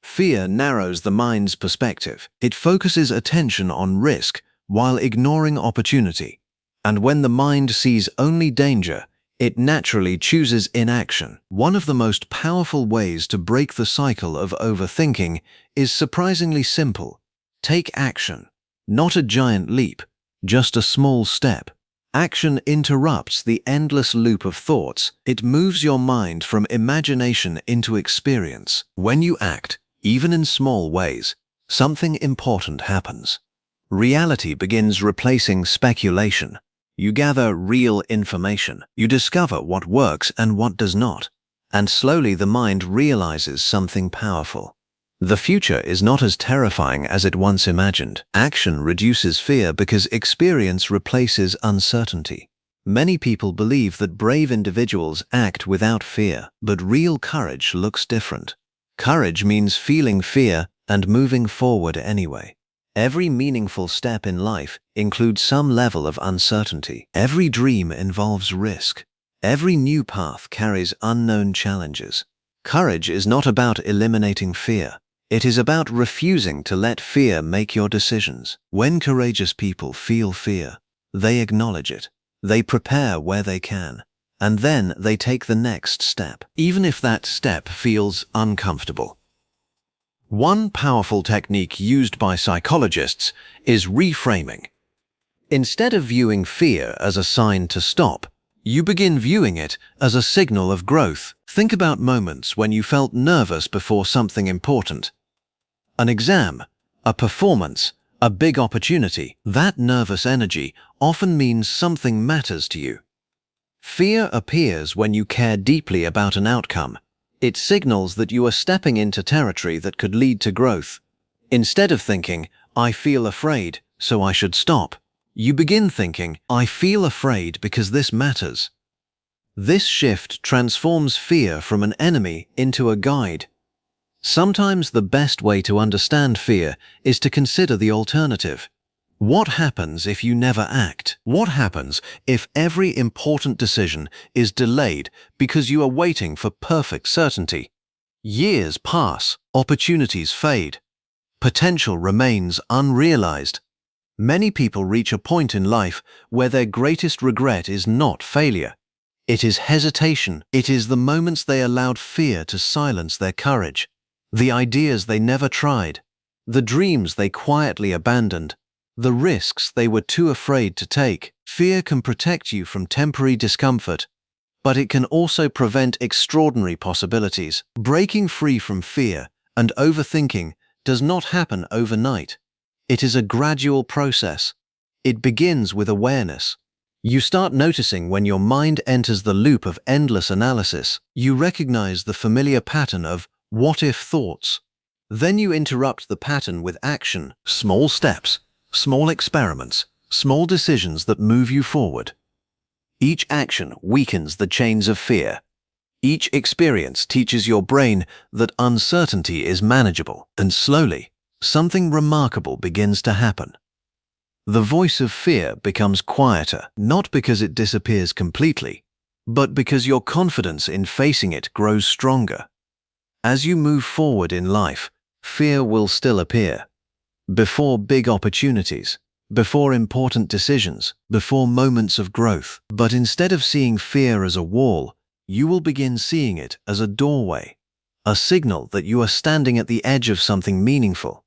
Fear narrows the mind's perspective. It focuses attention on risk while ignoring opportunity. And when the mind sees only danger, it naturally chooses inaction. One of the most powerful ways to break the cycle of overthinking is surprisingly simple. Take action. Not a giant leap, just a small step. Action interrupts the endless loop of thoughts. It moves your mind from imagination into experience. When you act, even in small ways, something important happens. Reality begins replacing speculation. You gather real information. You discover what works and what does not. And slowly the mind realizes something powerful. The future is not as terrifying as it once imagined. Action reduces fear because experience replaces uncertainty. Many people believe that brave individuals act without fear, but real courage looks different. Courage means feeling fear and moving forward anyway. Every meaningful step in life includes some level of uncertainty. Every dream involves risk. Every new path carries unknown challenges. Courage is not about eliminating fear. It is about refusing to let fear make your decisions. When courageous people feel fear, they acknowledge it. They prepare where they can. And then they take the next step, even if that step feels uncomfortable. One powerful technique used by psychologists is reframing. Instead of viewing fear as a sign to stop, you begin viewing it as a signal of growth. Think about moments when you felt nervous before something important. An exam, a performance, a big opportunity. That nervous energy often means something matters to you. Fear appears when you care deeply about an outcome. It signals that you are stepping into territory that could lead to growth. Instead of thinking, I feel afraid, so I should stop, you begin thinking, I feel afraid because this matters. This shift transforms fear from an enemy into a guide. Sometimes the best way to understand fear is to consider the alternative. What happens if you never act? What happens if every important decision is delayed because you are waiting for perfect certainty? Years pass, opportunities fade. Potential remains unrealized. Many people reach a point in life where their greatest regret is not failure. It is hesitation. It is the moments they allowed fear to silence their courage. The ideas they never tried. The dreams they quietly abandoned. The risks they were too afraid to take. Fear can protect you from temporary discomfort, but it can also prevent extraordinary possibilities. Breaking free from fear and overthinking does not happen overnight. It is a gradual process. It begins with awareness. You start noticing when your mind enters the loop of endless analysis. You recognize the familiar pattern of what-if thoughts. Then you interrupt the pattern with action, small steps, small experiments, small decisions that move you forward. Each action weakens the chains of fear. Each experience teaches your brain that uncertainty is manageable, and slowly, something remarkable begins to happen. The voice of fear becomes quieter, not because it disappears completely, but because your confidence in facing it grows stronger. As you move forward in life, fear will still appear. Before big opportunities, before important decisions, before moments of growth. But instead of seeing fear as a wall, you will begin seeing it as a doorway, a signal that you are standing at the edge of something meaningful.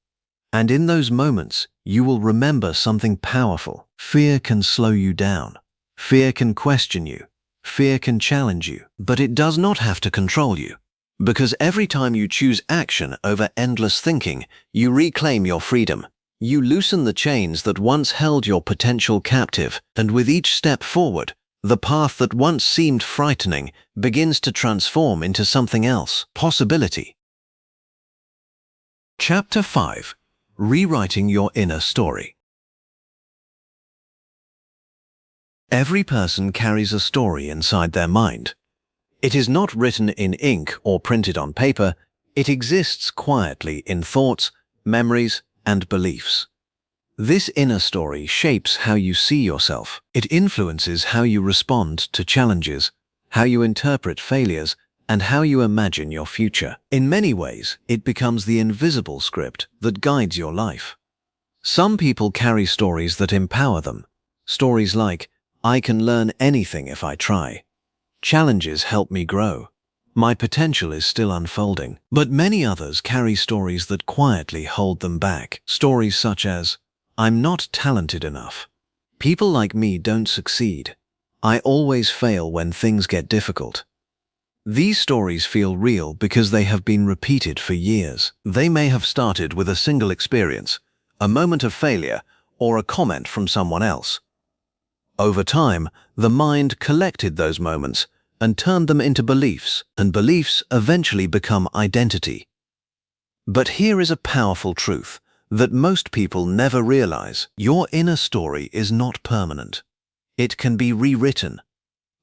And in those moments, you will remember something powerful. Fear can slow you down. Fear can question you. Fear can challenge you. But it does not have to control you. Because every time you choose action over endless thinking, you reclaim your freedom. You loosen the chains that once held your potential captive, and with each step forward, the path that once seemed frightening begins to transform into something else, possibility. Chapter 5. Rewriting Your Inner Story. Every person carries a story inside their mind. It is not written in ink or printed on paper, it exists quietly in thoughts, memories, and beliefs. This inner story shapes how you see yourself. It influences how you respond to challenges, how you interpret failures, and how you imagine your future. In many ways, it becomes the invisible script that guides your life. Some people carry stories that empower them. Stories like, "I can learn anything if I try." "Challenges help me grow." "My potential is still unfolding." But many others carry stories that quietly hold them back. Stories such as, "I'm not talented enough." "People like me don't succeed." "I always fail when things get difficult." These stories feel real because they have been repeated for years. They may have started with a single experience, a moment of failure, or a comment from someone else. Over time, the mind collected those moments and turned them into beliefs, and beliefs eventually become identity. But here is a powerful truth that most people never realize. Your inner story is not permanent. It can be rewritten.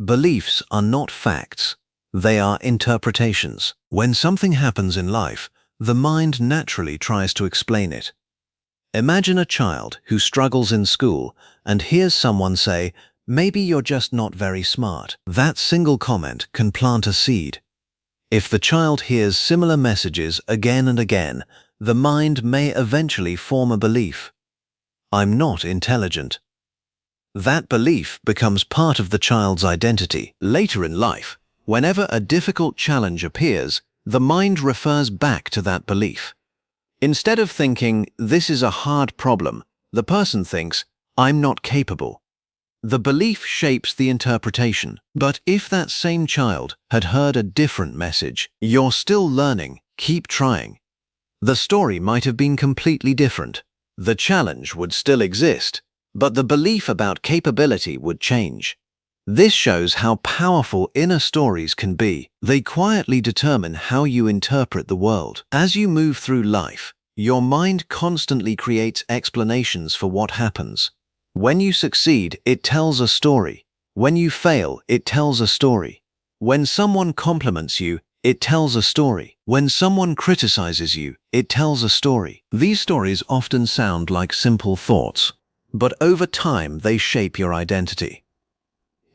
Beliefs are not facts. They are interpretations. When something happens in life, the mind naturally tries to explain it. Imagine a child who struggles in school and hears someone say, "Maybe you're just not very smart." That single comment can plant a seed. If the child hears similar messages again and again, the mind may eventually form a belief. "I'm not intelligent." That belief becomes part of the child's identity. Later in life, whenever a difficult challenge appears, the mind refers back to that belief. Instead of thinking, "This is a hard problem," the person thinks, "I'm not capable." The belief shapes the interpretation. But if that same child had heard a different message, "You're still learning, keep trying," the story might have been completely different. The challenge would still exist, but the belief about capability would change. This shows how powerful inner stories can be. They quietly determine how you interpret the world. As you move through life, your mind constantly creates explanations for what happens. When you succeed, it tells a story. When you fail, it tells a story. When someone compliments you, it tells a story. When someone criticizes you, it tells a story. These stories often sound like simple thoughts, but over time they shape your identity.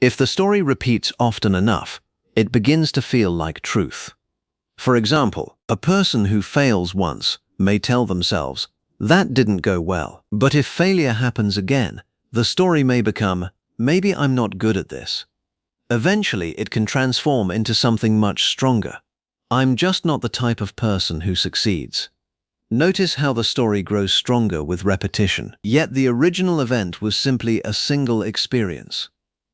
If the story repeats often enough, it begins to feel like truth. For example, a person who fails once may tell themselves, "That didn't go well." But if failure happens again, the story may become, "Maybe I'm not good at this." Eventually, it can transform into something much stronger. "I'm just not the type of person who succeeds." Notice how the story grows stronger with repetition. Yet the original event was simply a single experience.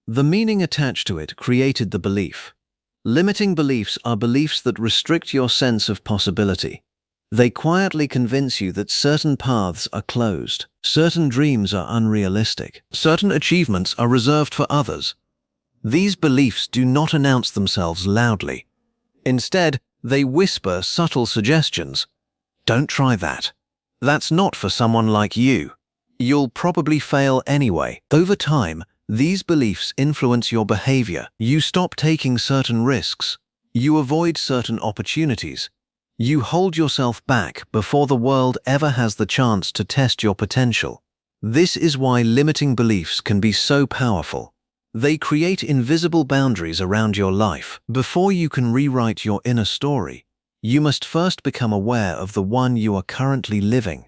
The meaning attached to it created the belief. Limiting beliefs are beliefs that restrict your sense of possibility. They quietly convince you that certain paths are closed, certain dreams are unrealistic, certain achievements are reserved for others. These beliefs do not announce themselves loudly. Instead, they whisper subtle suggestions. "Don't try that. That's not for someone like you. You'll probably fail anyway." Over time, these beliefs influence your behavior. You stop taking certain risks. You avoid certain opportunities. You hold yourself back before the world ever has the chance to test your potential. This is why limiting beliefs can be so powerful. They create invisible boundaries around your life. Before you can rewrite your inner story, you must first become aware of the one you are currently living.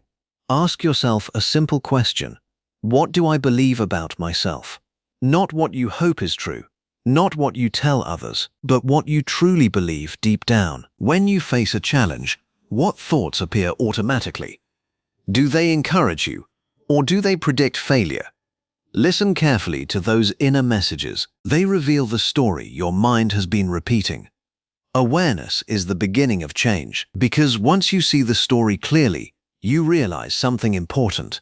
Ask yourself a simple question. What do I believe about myself? Not what you hope is true, not what you tell others, but what you truly believe deep down. When you face a challenge, what thoughts appear automatically? Do they encourage you, or do they predict failure? Listen carefully to those inner messages. They reveal the story your mind has been repeating. Awareness is the beginning of change, because once you see the story clearly, you realize something important.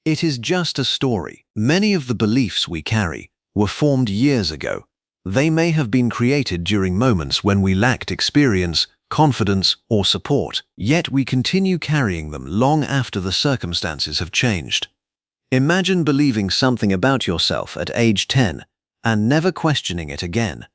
It is just a story. Many of the beliefs we carry were formed years ago. They may have been created during moments when we lacked experience, confidence, or support, yet we continue carrying them long after the circumstances have changed. Imagine believing something about yourself at age 10 and never questioning it again.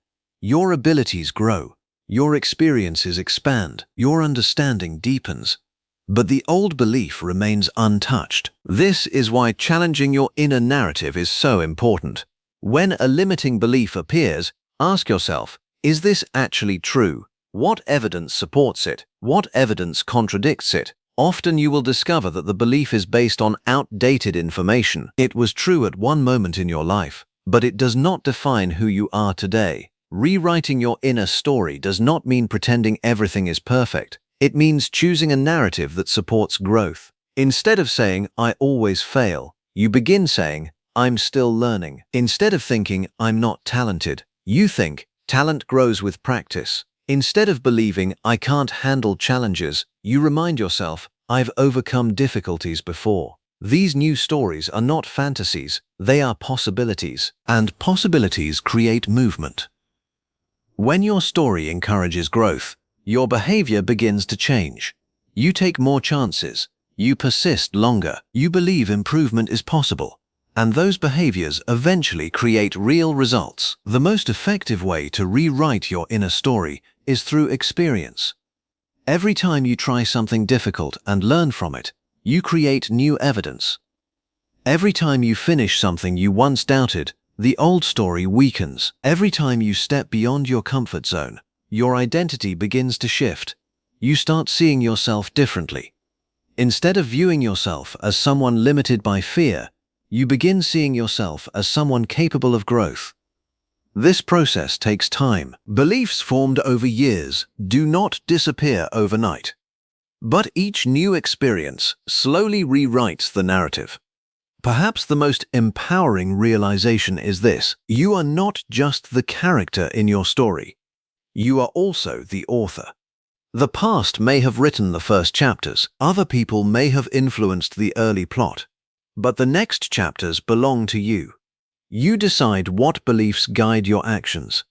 Your abilities grow, your experiences expand, your understanding deepens. But the old belief remains untouched. This is why challenging your inner narrative is so important. When a limiting belief appears, ask yourself, is this actually true? What evidence supports it? What evidence contradicts it? Often you will discover that the belief is based on outdated information. It was true at one moment in your life, but it does not define who you are today. Rewriting your inner story does not mean pretending everything is perfect. It means choosing a narrative that supports growth. Instead of saying, I always fail, you begin saying, I'm still learning. Instead of thinking, I'm not talented, you think, talent grows with practice. Instead of believing, I can't handle challenges, you remind yourself, I've overcome difficulties before. These new stories are not fantasies, they are possibilities. And possibilities create movement. When your story encourages growth, your behavior begins to change. You take more chances. You persist longer. You believe improvement is possible. And those behaviors eventually create real results. The most effective way to rewrite your inner story is through experience. Every time you try something difficult and learn from it, you create new evidence. Every time you finish something you once doubted, the old story weakens. Every time you step beyond your comfort zone, your identity begins to shift. You start seeing yourself differently. Instead of viewing yourself as someone limited by fear, you begin seeing yourself as someone capable of growth. This process takes time. Beliefs formed over years do not disappear overnight. But each new experience slowly rewrites the narrative. Perhaps the most empowering realization is this: you are not just the character in your story. You are also the author. The past may have written the first chapters, other people may have influenced the early plot, but the next chapters belong to you. You decide what beliefs guide your actions.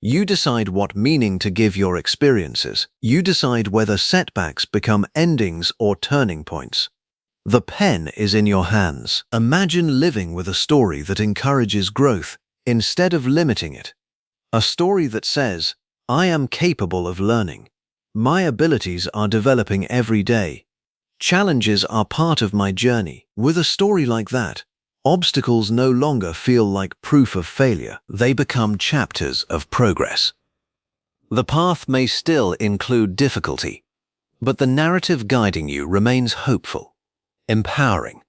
You decide what meaning to give your experiences. You decide whether setbacks become endings or turning points. The pen is in your hands. Imagine living with a story that encourages growth instead of limiting it. A story that says, I am capable of learning. My abilities are developing every day. Challenges are part of my journey. With a story like that, obstacles no longer feel like proof of failure. They become chapters of progress. The path may still include difficulty, but the narrative guiding you remains hopeful, empowering,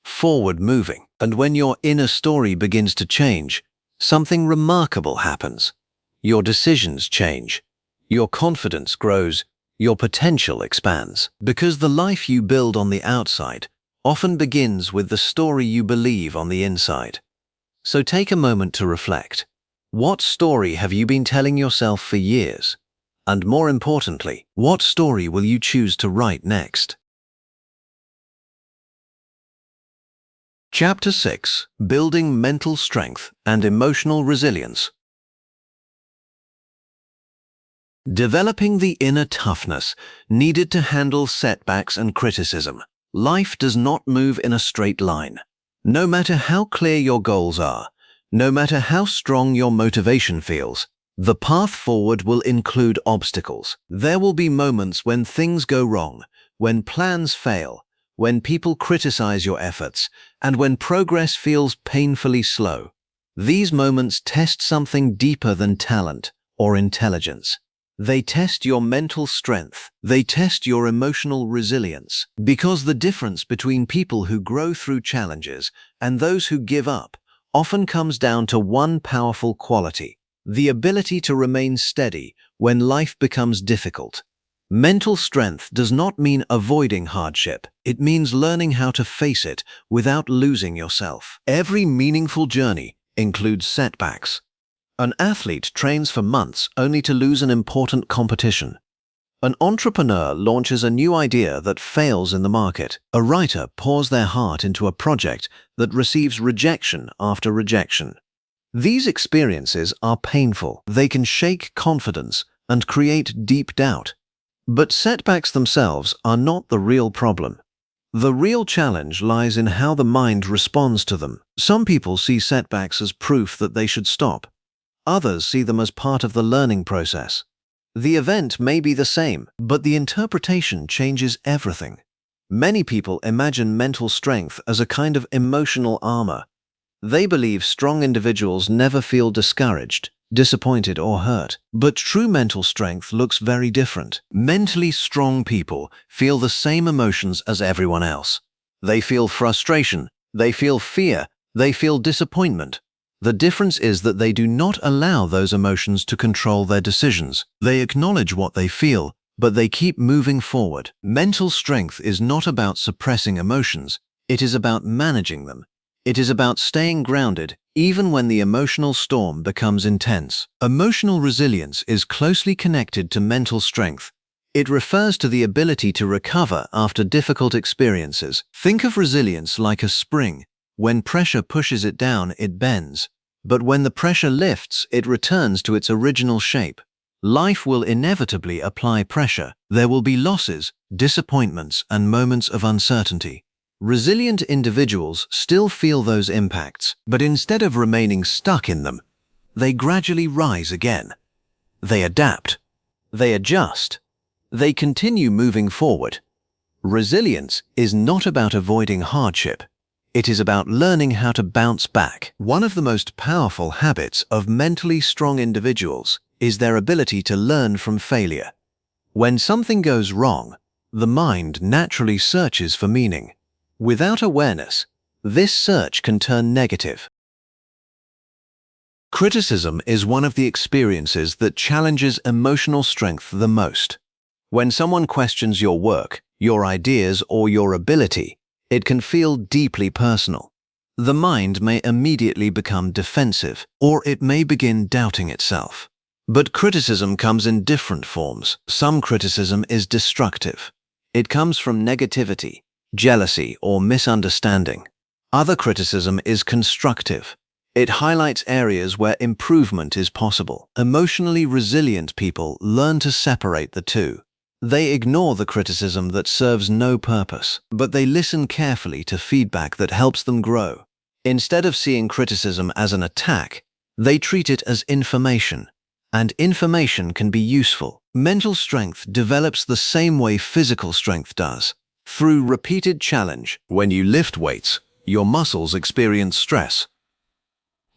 forward-moving. And when your inner story begins to change, something remarkable happens. Your decisions change. Your confidence grows. Your potential expands. Because the life you build on the outside often begins with the story you believe on the inside. So take a moment to reflect. What story have you been telling yourself for years? And more importantly, what story will you choose to write next? Chapter 6: Building Mental Strength and Emotional Resilience. Developing the inner toughness needed to handle setbacks and criticism. Life does not move in a straight line. No matter how clear your goals are, no matter how strong your motivation feels, the path forward will include obstacles. There will be moments when things go wrong, when plans fail, when people criticize your efforts, and when progress feels painfully slow. These moments test something deeper than talent or intelligence. They test your mental strength. They test your emotional resilience. Because the difference between people who grow through challenges and those who give up often comes down to one powerful quality: the ability to remain steady when life becomes difficult. Mental strength does not mean avoiding hardship. It means learning how to face it without losing yourself. Every meaningful journey includes setbacks. An athlete trains for months only to lose an important competition. An entrepreneur launches a new idea that fails in the market. A writer pours their heart into a project that receives rejection after rejection. These experiences are painful. They can shake confidence and create deep doubt. But setbacks themselves are not the real problem. The real challenge lies in how the mind responds to them. Some people see setbacks as proof that they should stop. Others see them as part of the learning process. The event may be the same, but the interpretation changes everything. Many people imagine mental strength as a kind of emotional armor. They believe strong individuals never feel discouraged, disappointed, or hurt. But true mental strength looks very different. Mentally strong people feel the same emotions as everyone else. They feel frustration, they feel fear, they feel disappointment. The difference is that they do not allow those emotions to control their decisions. They acknowledge what they feel, but they keep moving forward. Mental strength is not about suppressing emotions. It is about managing them. It is about staying grounded, even when the emotional storm becomes intense. Emotional resilience is closely connected to mental strength. It refers to the ability to recover after difficult experiences. Think of resilience like a spring. When pressure pushes it down, it bends. But when the pressure lifts, it returns to its original shape. Life will inevitably apply pressure. There will be losses, disappointments, and moments of uncertainty. Resilient individuals still feel those impacts, but instead of remaining stuck in them, they gradually rise again. They adapt. They adjust. They continue moving forward. Resilience is not about avoiding hardship. It is about learning how to bounce back. One of the most powerful habits of mentally strong individuals is their ability to learn from failure. When something goes wrong, the mind naturally searches for meaning. Without awareness, this search can turn negative. Criticism is one of the experiences that challenges emotional strength the most. When someone questions your work, your ideas, or your ability, it can feel deeply personal. The mind may immediately become defensive, or it may begin doubting itself. But criticism comes in different forms. Some criticism is destructive. It comes from negativity, jealousy, or misunderstanding. Other criticism is constructive. It highlights areas where improvement is possible. Emotionally resilient people learn to separate the two. They ignore the criticism that serves no purpose, but they listen carefully to feedback that helps them grow. Instead of seeing criticism as an attack, they treat it as information, and information can be useful. Mental strength develops the same way physical strength does, through repeated challenge. When you lift weights, your muscles experience stress.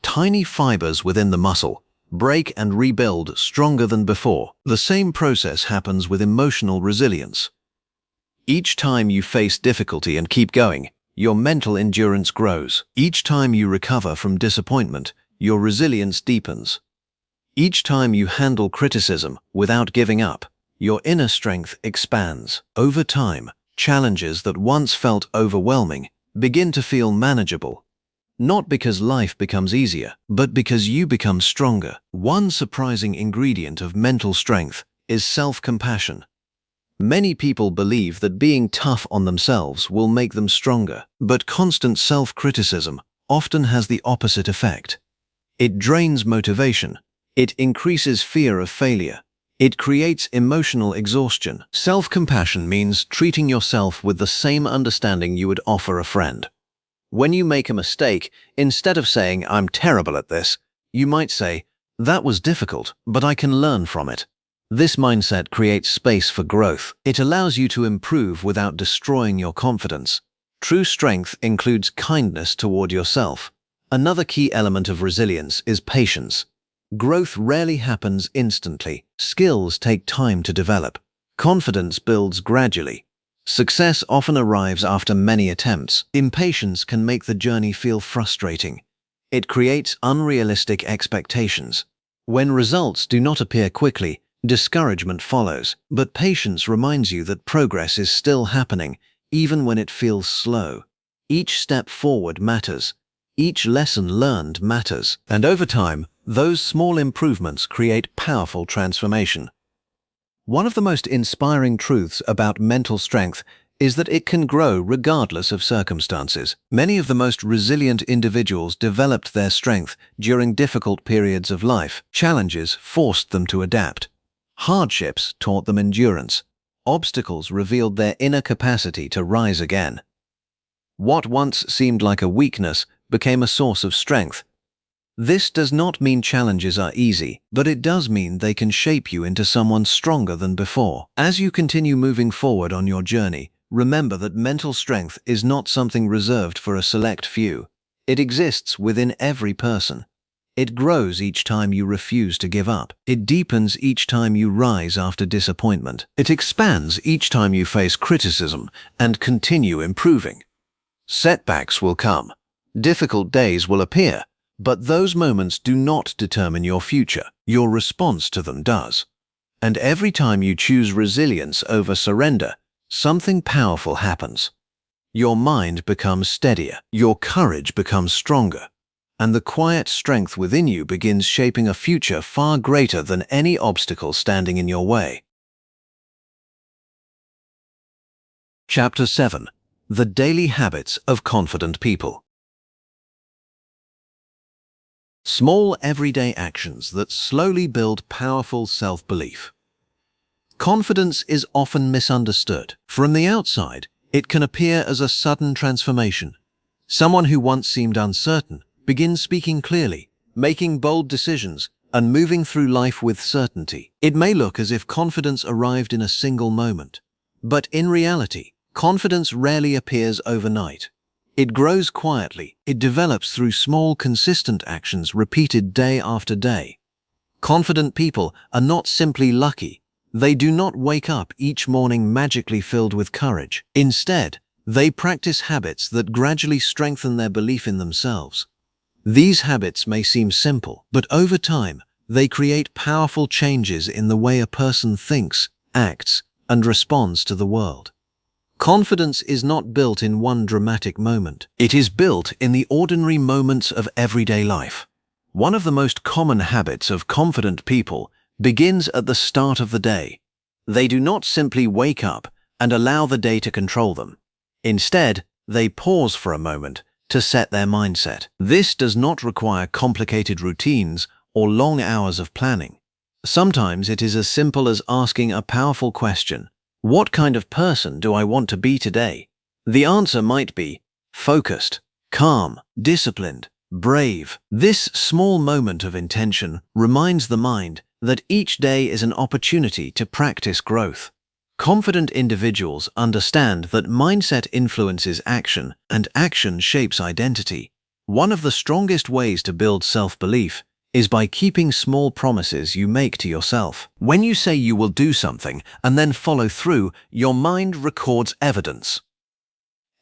Tiny fibers within the muscle break and rebuild stronger than before. The same process happens with emotional resilience. Each time you face difficulty and keep going, your mental endurance grows. Each time you recover from disappointment, your resilience deepens. Each time you handle criticism without giving up, your inner strength expands. Over time, challenges that once felt overwhelming begin to feel manageable. Not because life becomes easier, but because you become stronger. One surprising ingredient of mental strength is self-compassion. Many people believe that being tough on themselves will make them stronger, but constant self-criticism often has the opposite effect. It drains motivation. It increases fear of failure. It creates emotional exhaustion. Self-compassion means treating yourself with the same understanding you would offer a friend. When you make a mistake, instead of saying, "I'm terrible at this," you might say, "That was difficult, but I can learn from it." This mindset creates space for growth. It allows you to improve without destroying your confidence. True strength includes kindness toward yourself. Another key element of resilience is patience. Growth rarely happens instantly. Skills take time to develop. Confidence builds gradually. Success often arrives after many attempts. Impatience can make the journey feel frustrating. It creates unrealistic expectations. When results do not appear quickly, discouragement follows. But patience reminds you that progress is still happening, even when it feels slow. Each step forward matters. Each lesson learned matters, and over time, those small improvements create powerful transformation. One of the most inspiring truths about mental strength is that it can grow regardless of circumstances. Many of the most resilient individuals developed their strength during difficult periods of life. Challenges forced them to adapt. Hardships taught them endurance. Obstacles revealed their inner capacity to rise again. What once seemed like a weakness became a source of strength. This does not mean challenges are easy, but it does mean they can shape you into someone stronger than before. As you continue moving forward on your journey, remember that mental strength is not something reserved for a select few. It exists within every person. It grows each time you refuse to give up. It deepens each time you rise after disappointment. It expands each time you face criticism and continue improving. Setbacks will come. Difficult days will appear. But those moments do not determine your future. Your response to them does. And every time you choose resilience over surrender, something powerful happens. Your mind becomes steadier, your courage becomes stronger, and the quiet strength within you begins shaping a future far greater than any obstacle standing in your way. Chapter 7. The Daily Habits of Confident People. Small everyday actions that slowly build powerful self-belief. Confidence is often misunderstood. From the outside, it can appear as a sudden transformation. Someone who once seemed uncertain begins speaking clearly, making bold decisions, and moving through life with certainty. It may look as if confidence arrived in a single moment, but in reality, confidence rarely appears overnight. It grows quietly. It develops through small, consistent actions repeated day after day. Confident people are not simply lucky. They do not wake up each morning magically filled with courage. Instead, they practice habits that gradually strengthen their belief in themselves. These habits may seem simple, but over time, they create powerful changes in the way a person thinks, acts, and responds to the world. Confidence is not built in one dramatic moment. It is built in the ordinary moments of everyday life. One of the most common habits of confident people begins at the start of the day. They do not simply wake up and allow the day to control them. Instead, they pause for a moment to set their mindset. This does not require complicated routines or long hours of planning. Sometimes it is as simple as asking a powerful question. What kind of person do I want to be today? The answer might be focused, calm, disciplined, brave. This small moment of intention reminds the mind that each day is an opportunity to practice growth. Confident individuals understand that mindset influences action and action shapes identity. One of the strongest ways to build self-belief is by keeping small promises you make to yourself. When you say you will do something and then follow through, your mind records evidence.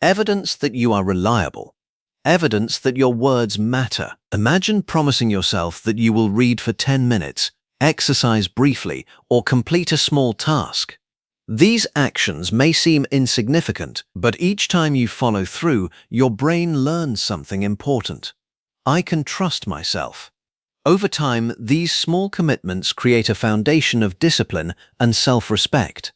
Evidence that you are reliable. Evidence that your words matter. Imagine promising yourself that you will read for 10 minutes, exercise briefly, or complete a small task. These actions may seem insignificant, but each time you follow through, your brain learns something important. I can trust myself. Over time, these small commitments create a foundation of discipline and self-respect.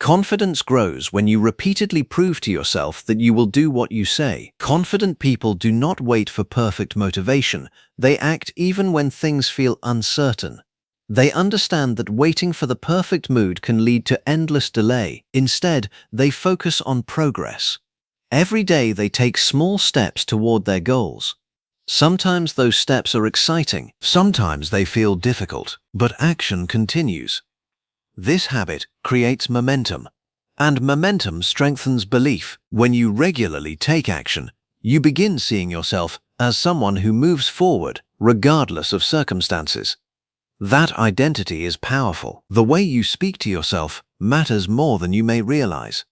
Confidence grows when you repeatedly prove to yourself that you will do what you say. Confident people do not wait for perfect motivation. They act even when things feel uncertain. They understand that waiting for the perfect mood can lead to endless delay. Instead, they focus on progress. Every day they take small steps toward their goals. Sometimes those steps are exciting, sometimes they feel difficult, but action continues. This habit creates momentum, and momentum strengthens belief. When you regularly take action, you begin seeing yourself as someone who moves forward regardless of circumstances. That identity is powerful. The way you speak to yourself matters more than you may realize.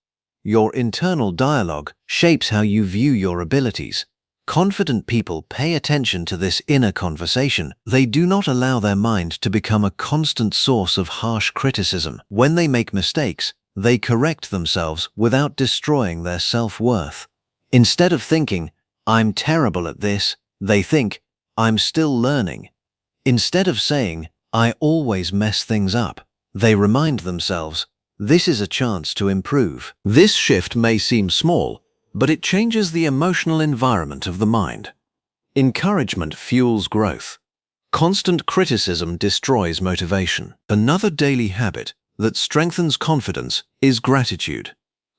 Your internal dialogue shapes how you view your abilities. Confident people pay attention to this inner conversation. They do not allow their mind to become a constant source of harsh criticism. When they make mistakes, they correct themselves without destroying their self-worth. Instead of thinking, "I'm terrible at this," They think, "I'm still learning." Instead of saying, "I always mess things up," they remind themselves, "This is a chance to improve." This shift may seem small, but it changes the emotional environment of the mind. Encouragement fuels growth. Constant criticism destroys motivation. Another daily habit that strengthens confidence is gratitude.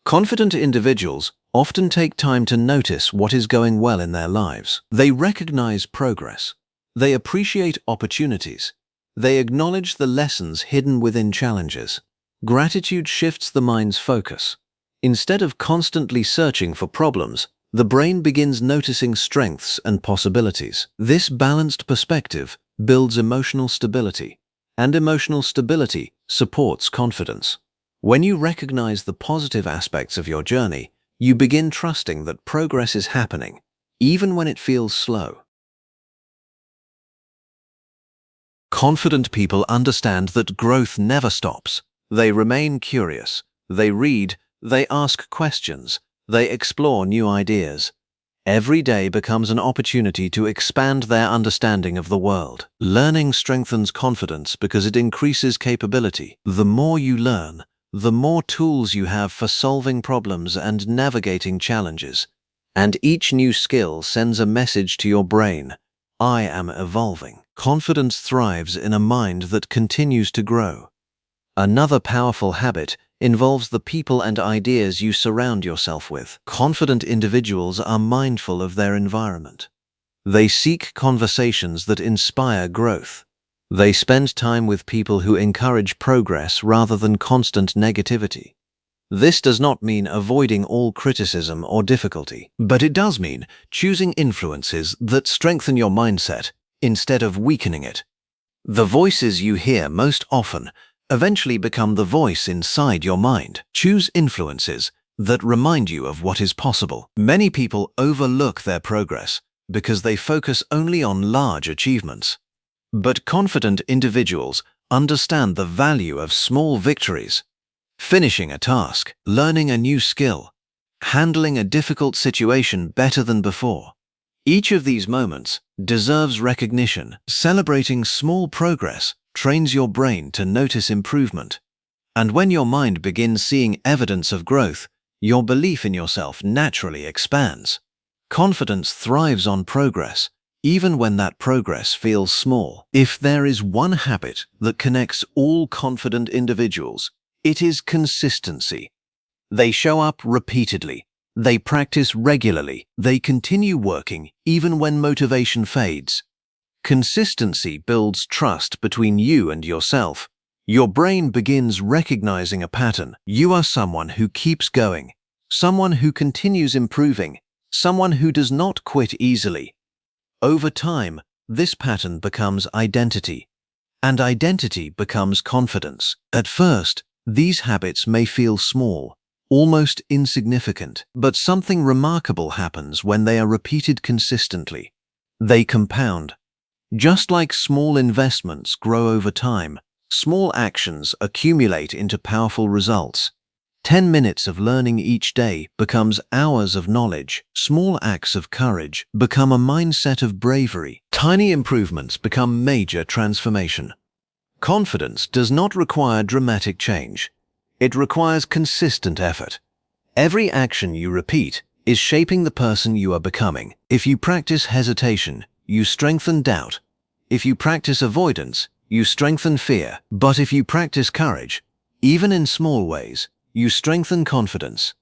Confident individuals often take time to notice what is going well in their lives. They recognize progress. They appreciate opportunities. They acknowledge the lessons hidden within challenges. Gratitude shifts the mind's focus. Instead of constantly searching for problems, the brain begins noticing strengths and possibilities. This balanced perspective builds emotional stability, and emotional stability supports confidence. When you recognize the positive aspects of your journey, you begin trusting that progress is happening, even when it feels slow. Confident people understand that growth never stops. They remain curious. They read, they ask questions, they explore new ideas. Every day becomes an opportunity to expand their understanding of the world. Learning strengthens confidence because it increases capability. The more you learn, the more tools you have for solving problems and navigating challenges. And each new skill sends a message to your brain: I am evolving. Confidence thrives in a mind that continues to grow. Another powerful habit involves the people and ideas you surround yourself with. Confident individuals are mindful of their environment. They seek conversations that inspire growth. They spend time with people who encourage progress rather than constant negativity. This does not mean avoiding all criticism or difficulty, but it does mean choosing influences that strengthen your mindset instead of weakening it. The voices you hear most often eventually become the voice inside your mind. Choose influences that remind you of what is possible. Many people overlook their progress because they focus only on large achievements. But confident individuals understand the value of small victories. Finishing a task, learning a new skill, handling a difficult situation better than before. Each of these moments deserves recognition. Celebrating small progress trains your brain to notice improvement. And when your mind begins seeing evidence of growth, your belief in yourself naturally expands. Confidence thrives on progress, even when that progress feels small. If there is one habit that connects all confident individuals, it is consistency. They show up repeatedly. They practice regularly. They continue working even when motivation fades. Consistency builds trust between you and yourself. Your brain begins recognizing a pattern. You are someone who keeps going, someone who continues improving, someone who does not quit easily. Over time, this pattern becomes identity, and identity becomes confidence. At first, these habits may feel small, almost insignificant, but something remarkable happens when they are repeated consistently. They compound. Just like small investments grow over time, small actions accumulate into powerful results. 10 minutes of learning each day becomes hours of knowledge. Small acts of courage become a mindset of bravery. Tiny improvements become major transformation. Confidence does not require dramatic change. It requires consistent effort. Every action you repeat is shaping the person you are becoming. If you practice hesitation, you strengthen doubt. If you practice avoidance, you strengthen fear. But if you practice courage, even in small ways, you strengthen confidence.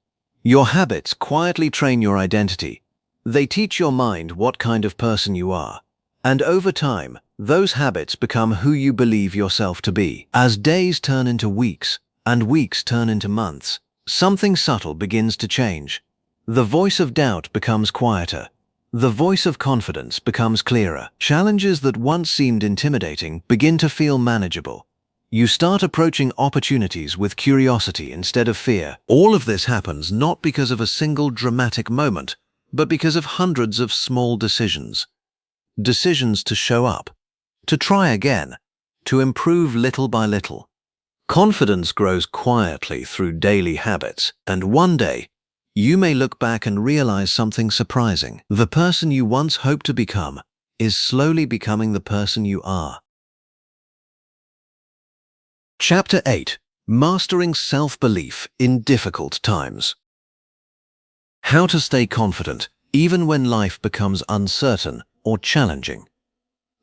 Your habits quietly train your identity. They teach your mind what kind of person you are. And over time, those habits become who you believe yourself to be. As days turn into weeks, and weeks turn into months, something subtle begins to change. The voice of doubt becomes quieter. The voice of confidence becomes clearer. Challenges that once seemed intimidating begin to feel manageable. You start approaching opportunities with curiosity instead of fear. All of this happens not because of a single dramatic moment, but because of hundreds of small decisions. Decisions to show up, to try again, to improve little by little. Confidence grows quietly through daily habits, and one day, You may look back and realize something surprising. The person you once hoped to become is slowly becoming the person you are. Chapter 8. Mastering Self-Belief in Difficult Times. How to stay confident even when life becomes uncertain or challenging.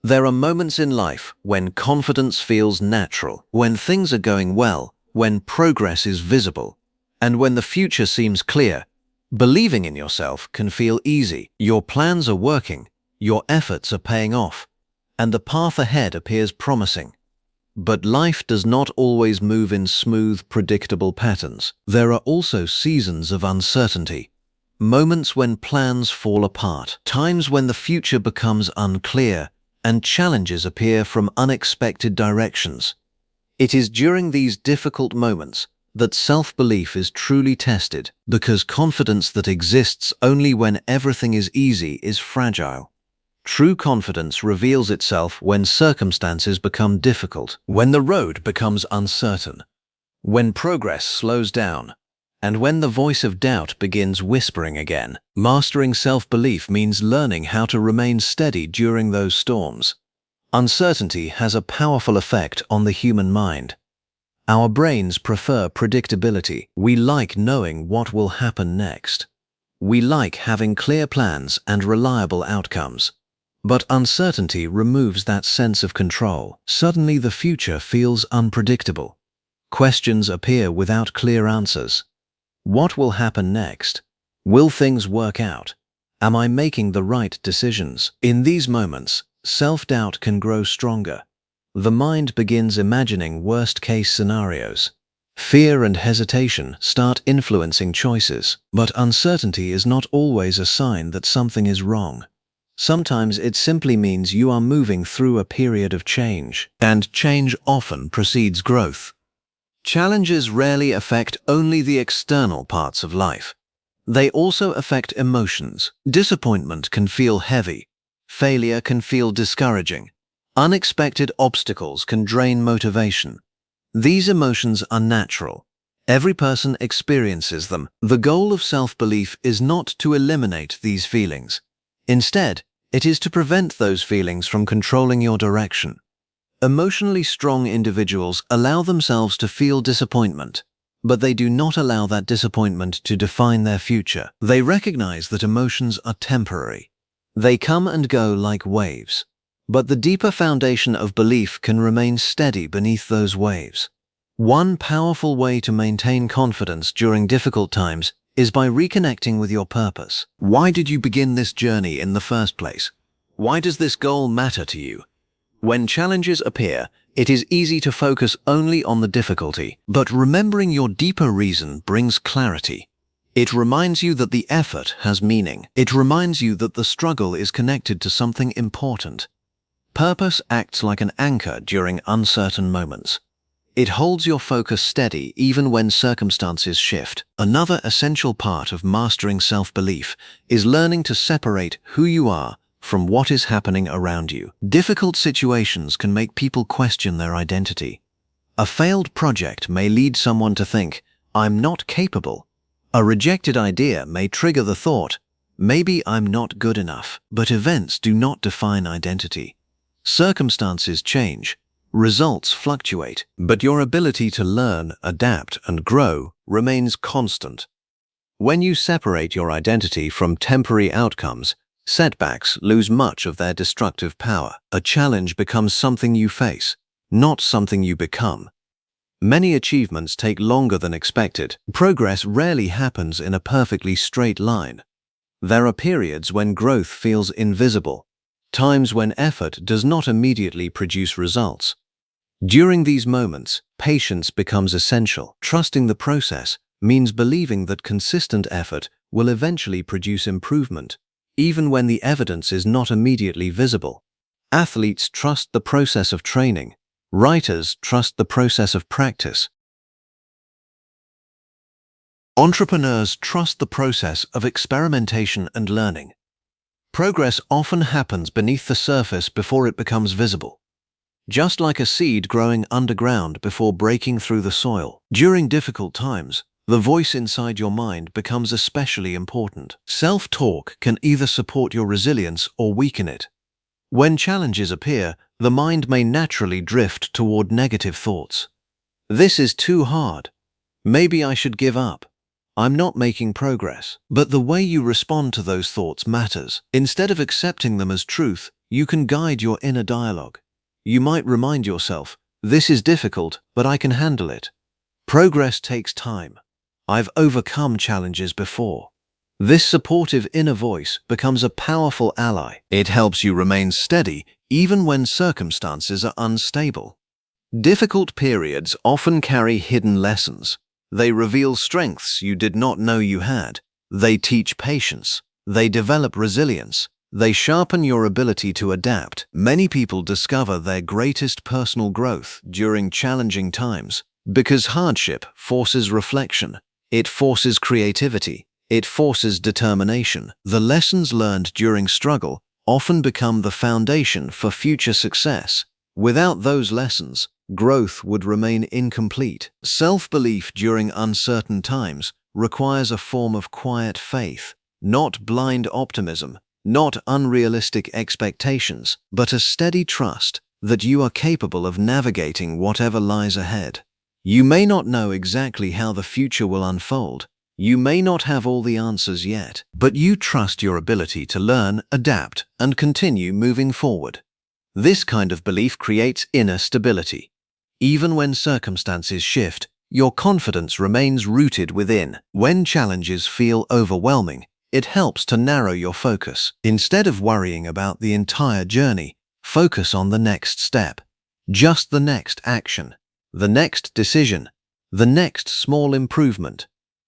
There are moments in life when confidence feels natural, when things are going well, when progress is visible, and when the future seems clear. Believing in yourself can feel easy. Your plans are working, your efforts are paying off, and the path ahead appears promising. But life does not always move in smooth, predictable patterns. There are also seasons of uncertainty, moments when plans fall apart, times when the future becomes unclear, and challenges appear from unexpected directions. It is during these difficult moments that self-belief is truly tested, because confidence that exists only when everything is easy is fragile. True confidence reveals itself when circumstances become difficult, when the road becomes uncertain, when progress slows down, and when the voice of doubt begins whispering again. Mastering self-belief means learning how to remain steady during those storms. Uncertainty has a powerful effect on the human mind. Our brains prefer predictability. We like knowing what will happen next. We like having clear plans and reliable outcomes. But uncertainty removes that sense of control. Suddenly the future feels unpredictable. Questions appear without clear answers. What will happen next? Will things work out? Am I making the right decisions? In these moments, self-doubt can grow stronger. The mind begins imagining worst-case scenarios. Fear and hesitation start influencing choices. But uncertainty is not always a sign that something is wrong. Sometimes it simply means you are moving through a period of change, and change often precedes growth. Challenges rarely affect only the external parts of life. They also affect emotions. Disappointment can feel heavy. Failure can feel discouraging. Unexpected obstacles can drain motivation. These emotions are natural. Every person experiences them. The goal of self-belief is not to eliminate these feelings. Instead, it is to prevent those feelings from controlling your direction. Emotionally strong individuals allow themselves to feel disappointment, but they do not allow that disappointment to define their future. They recognize that emotions are temporary. They come and go like waves, but the deeper foundation of belief can remain steady beneath those waves. One powerful way to maintain confidence during difficult times is by reconnecting with your purpose. Why did you begin this journey in the first place? Why does this goal matter to you? When challenges appear, it is easy to focus only on the difficulty, but remembering your deeper reason brings clarity. It reminds you that the effort has meaning. It reminds you that the struggle is connected to something important. Purpose acts like an anchor during uncertain moments. It holds your focus steady even when circumstances shift. Another essential part of mastering self-belief is learning to separate who you are from what is happening around you. Difficult situations can make people question their identity. A failed project may lead someone to think, "I'm not capable." A rejected idea may trigger the thought, "Maybe I'm not good enough." But events do not define identity. Circumstances change. Results fluctuate, but your ability to learn, adapt, and grow remains constant. When you separate your identity from temporary outcomes, setbacks lose much of their destructive power. A challenge becomes something you face, not something you become. Many achievements take longer than expected. Progress rarely happens in a perfectly straight line. There are periods when growth feels invisible, times when effort does not immediately produce results. During these moments, patience becomes essential. Trusting the process means believing that consistent effort will eventually produce improvement, even when the evidence is not immediately visible. Athletes trust the process of training. Writers trust the process of practice. Entrepreneurs trust the process of experimentation and learning. Progress often happens beneath the surface before it becomes visible. Just like a seed growing underground before breaking through the soil. During difficult times, the voice inside your mind becomes especially important. Self-talk can either support your resilience or weaken it. When challenges appear, the mind may naturally drift toward negative thoughts. This is too hard. Maybe I should give up. I'm not making progress. But the way you respond to those thoughts matters. Instead of accepting them as truth, you can guide your inner dialogue. You might remind yourself, this is difficult, but I can handle it. Progress takes time. I've overcome challenges before. This supportive inner voice becomes a powerful ally. It helps you remain steady even when circumstances are unstable. Difficult periods often carry hidden lessons. They reveal strengths you did not know you had. They teach patience. They develop resilience. They sharpen your ability to adapt. Many people discover their greatest personal growth during challenging times because hardship forces reflection. It forces creativity. It forces determination. The lessons learned during struggle often become the foundation for future success. Without those lessons, growth would remain incomplete. Self-belief during uncertain times requires a form of quiet faith, not blind optimism, not unrealistic expectations, but a steady trust that you are capable of navigating whatever lies ahead. You may not know exactly how the future will unfold. You may not have all the answers yet, but you trust your ability to learn, adapt, and continue moving forward. This kind of belief creates inner stability. Even when circumstances shift, your confidence remains rooted within. When challenges feel overwhelming, it helps to narrow your focus. Instead of worrying about the entire journey, focus on the next step. Just the next action, the next decision, the next small improvement.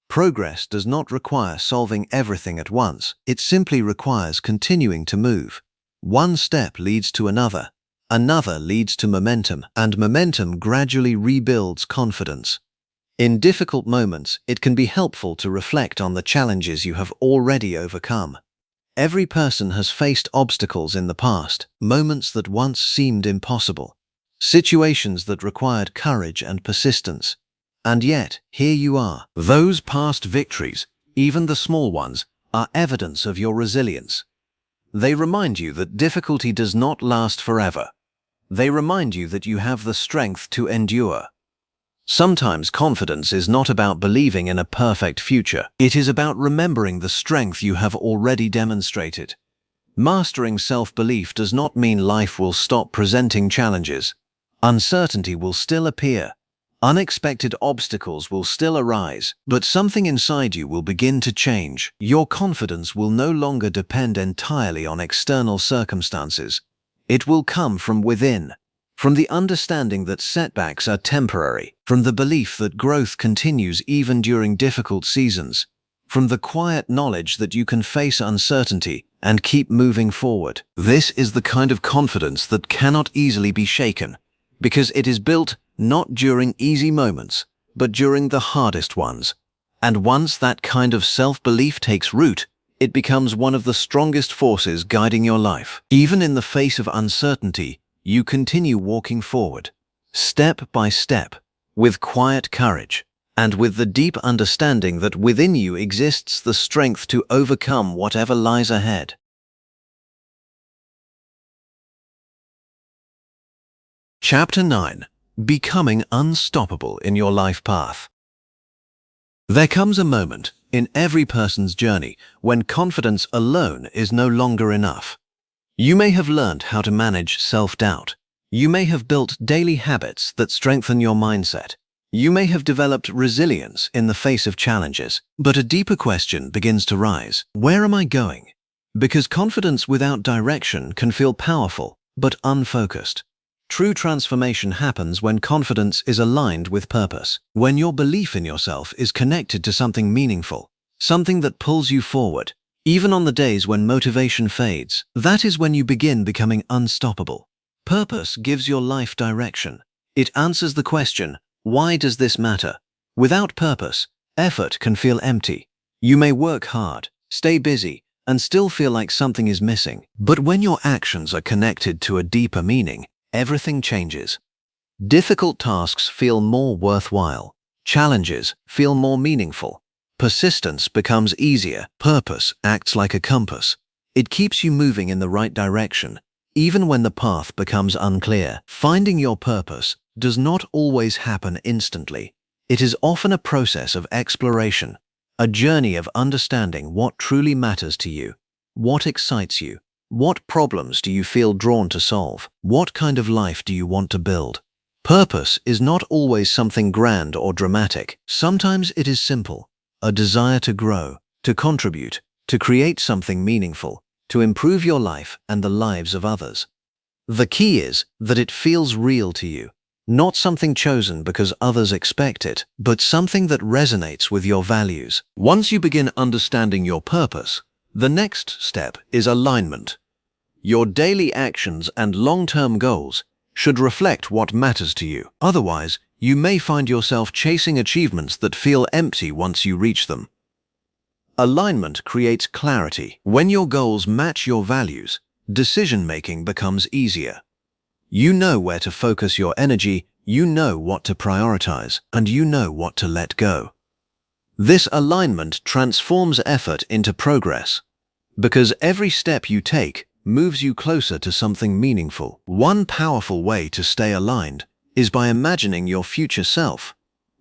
Progress does not require solving everything at once. It simply requires continuing to move. One step leads to another. Another leads to momentum, and momentum gradually rebuilds confidence. In difficult moments, it can be helpful to reflect on the challenges you have already overcome. Every person has faced obstacles in the past, moments that once seemed impossible, situations that required courage and persistence. And yet, here you are. Those past victories, even the small ones, are evidence of your resilience. They remind you that difficulty does not last forever. They remind you that you have the strength to endure. Sometimes confidence is not about believing in a perfect future. It is about remembering the strength you have already demonstrated. Mastering self-belief does not mean life will stop presenting challenges. Uncertainty will still appear. Unexpected obstacles will still arise, but something inside you will begin to change. Your confidence will no longer depend entirely on external circumstances. It will come from within, from the understanding that setbacks are temporary, from the belief that growth continues even during difficult seasons, from the quiet knowledge that you can face uncertainty and keep moving forward. This is the kind of confidence that cannot easily be shaken, because it is built not during easy moments, but during the hardest ones. And once that kind of self-belief takes root, it becomes one of the strongest forces guiding your life. Even in the face of uncertainty, you continue walking forward, step by step, with quiet courage, and with the deep understanding that within you exists the strength to overcome whatever lies ahead. Chapter 9. Becoming unstoppable in your life path. There comes a moment in every person's journey when confidence alone is no longer enough. You may have learned how to manage self-doubt. You may have built daily habits that strengthen your mindset. You may have developed resilience in the face of challenges. But a deeper question begins to rise. Where am I going? Because confidence without direction can feel powerful, but unfocused. True transformation happens when confidence is aligned with purpose, when your belief in yourself is connected to something meaningful, something that pulls you forward, even on the days when motivation fades. That is when you begin becoming unstoppable. Purpose gives your life direction. It answers the question, why does this matter? Without purpose, effort can feel empty. You may work hard, stay busy, and still feel like something is missing. But when your actions are connected to a deeper meaning, everything changes. Difficult tasks feel more worthwhile. Challenges feel more meaningful. Persistence becomes easier. Purpose acts like a compass. It keeps you moving in the right direction, even when the path becomes unclear. Finding your purpose does not always happen instantly. It is often a process of exploration, a journey of understanding what truly matters to you, what excites you, what problems do you feel drawn to solve, what kind of life do you want to build. Purpose is not always something grand or dramatic. Sometimes it is simple, a desire to grow, to contribute, to create something meaningful, to improve your life and the lives of others. The key is that it feels real to you, not something chosen because others expect it, but something that resonates with your values. Once you begin understanding your purpose, the next step is alignment. Your daily actions and long-term goals should reflect what matters to you. Otherwise, you may find yourself chasing achievements that feel empty once you reach them. Alignment creates clarity. When your goals match your values, decision-making becomes easier. You know where to focus your energy, you know what to prioritize, and you know what to let go. This alignment transforms effort into progress, because every step you take moves you closer to something meaningful. One powerful way to stay aligned is by imagining your future self.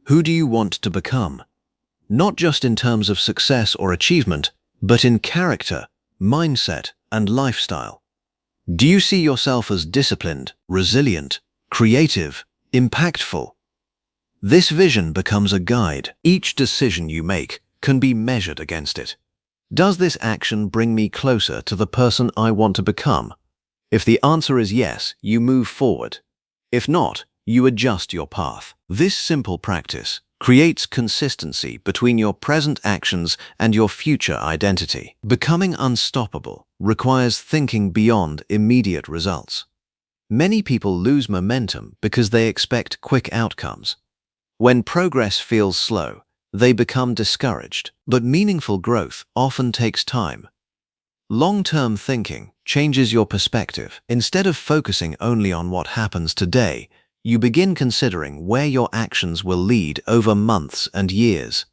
Who do you want to become? Not just in terms of success or achievement, but in character, mindset, and lifestyle. Do you see yourself as disciplined, resilient, creative, impactful? This vision becomes a guide. Each decision you make can be measured against it. Does this action bring me closer to the person I want to become? If the answer is yes, you move forward. If not, you adjust your path. This simple practice creates consistency between your present actions and your future identity. Becoming unstoppable requires thinking beyond immediate results. Many people lose momentum because they expect quick outcomes. When progress feels slow, they become discouraged, but meaningful growth often takes time. Long-term thinking changes your perspective. Instead of focusing only on what happens today, you begin considering where your actions will lead over months and years.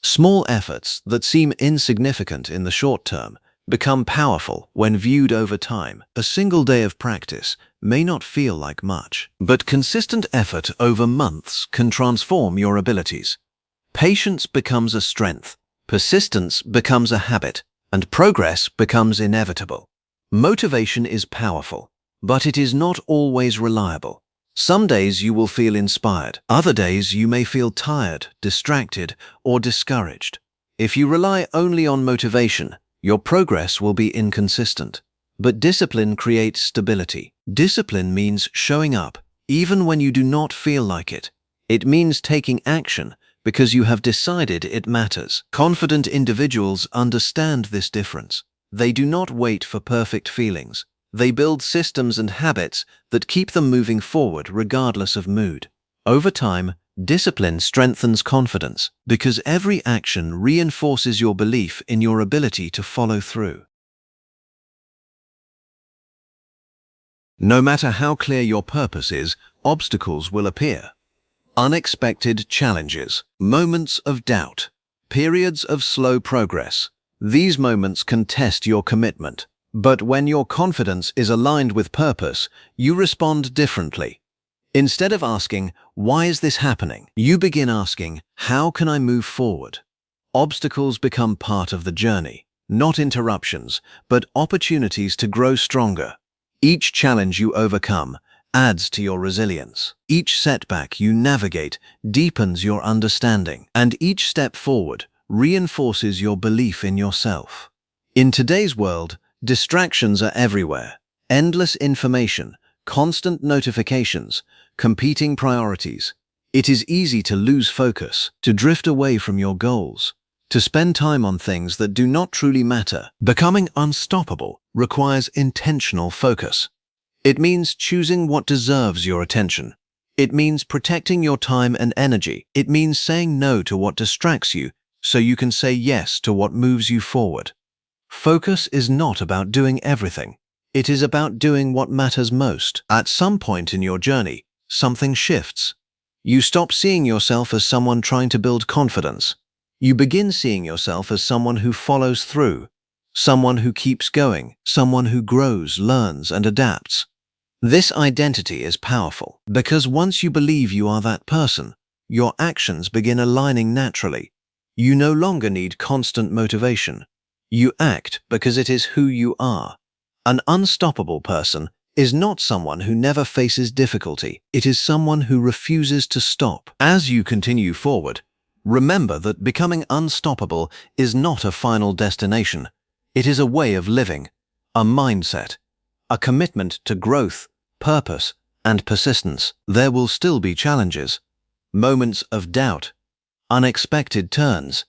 Small efforts that seem insignificant in the short term become powerful when viewed over time. A single day of practice may not feel like much, but consistent effort over months can transform your abilities. Patience becomes a strength, persistence becomes a habit, and progress becomes inevitable. Motivation is powerful, but it is not always reliable. Some days you will feel inspired, other days you may feel tired, distracted, or discouraged. If you rely only on motivation, your progress will be inconsistent. But discipline creates stability. Discipline means showing up, even when you do not feel like it. It means taking action because you have decided it matters. Confident individuals understand this difference. They do not wait for perfect feelings. They build systems and habits that keep them moving forward regardless of mood. Over time, discipline strengthens confidence because every action reinforces your belief in your ability to follow through. No matter how clear your purpose is, obstacles will appear. Unexpected challenges, moments of doubt, periods of slow progress. These moments can test your commitment. But when your confidence is aligned with purpose, you respond differently. Instead of asking, "Why is this happening?" you begin asking, "How can I move forward?" Obstacles become part of the journey, not interruptions, but opportunities to grow stronger. Each challenge you overcome adds to your resilience. Each setback you navigate deepens your understanding, and each step forward reinforces your belief in yourself. In today's world, distractions are everywhere. Endless information, constant notifications, competing priorities. It is easy to lose focus, to drift away from your goals, to spend time on things that do not truly matter. Becoming unstoppable requires intentional focus. It means choosing what deserves your attention. It means protecting your time and energy. It means saying no to what distracts you so you can say yes to what moves you forward. Focus is not about doing everything. It is about doing what matters most. At some point in your journey, something shifts. You stop seeing yourself as someone trying to build confidence. You begin seeing yourself as someone who follows through, someone who keeps going, someone who grows, learns, and adapts. This identity is powerful because once you believe you are that person, your actions begin aligning naturally. You no longer need constant motivation. You act because it is who you are. An unstoppable person is not someone who never faces difficulty. It is someone who refuses to stop. As you continue forward, remember that becoming unstoppable is not a final destination. It is a way of living, a mindset, a commitment to growth, purpose, and persistence. There will still be challenges, moments of doubt, unexpected turns,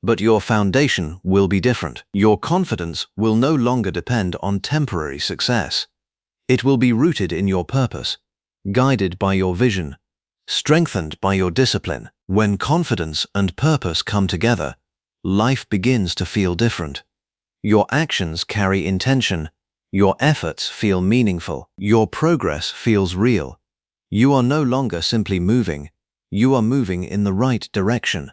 but your foundation will be different. Your confidence will no longer depend on temporary success. It will be rooted in your purpose, guided by your vision, strengthened by your discipline. When confidence and purpose come together, life begins to feel different. Your actions carry intention. Your efforts feel meaningful. Your progress feels real. You are no longer simply moving. You are moving in the right direction.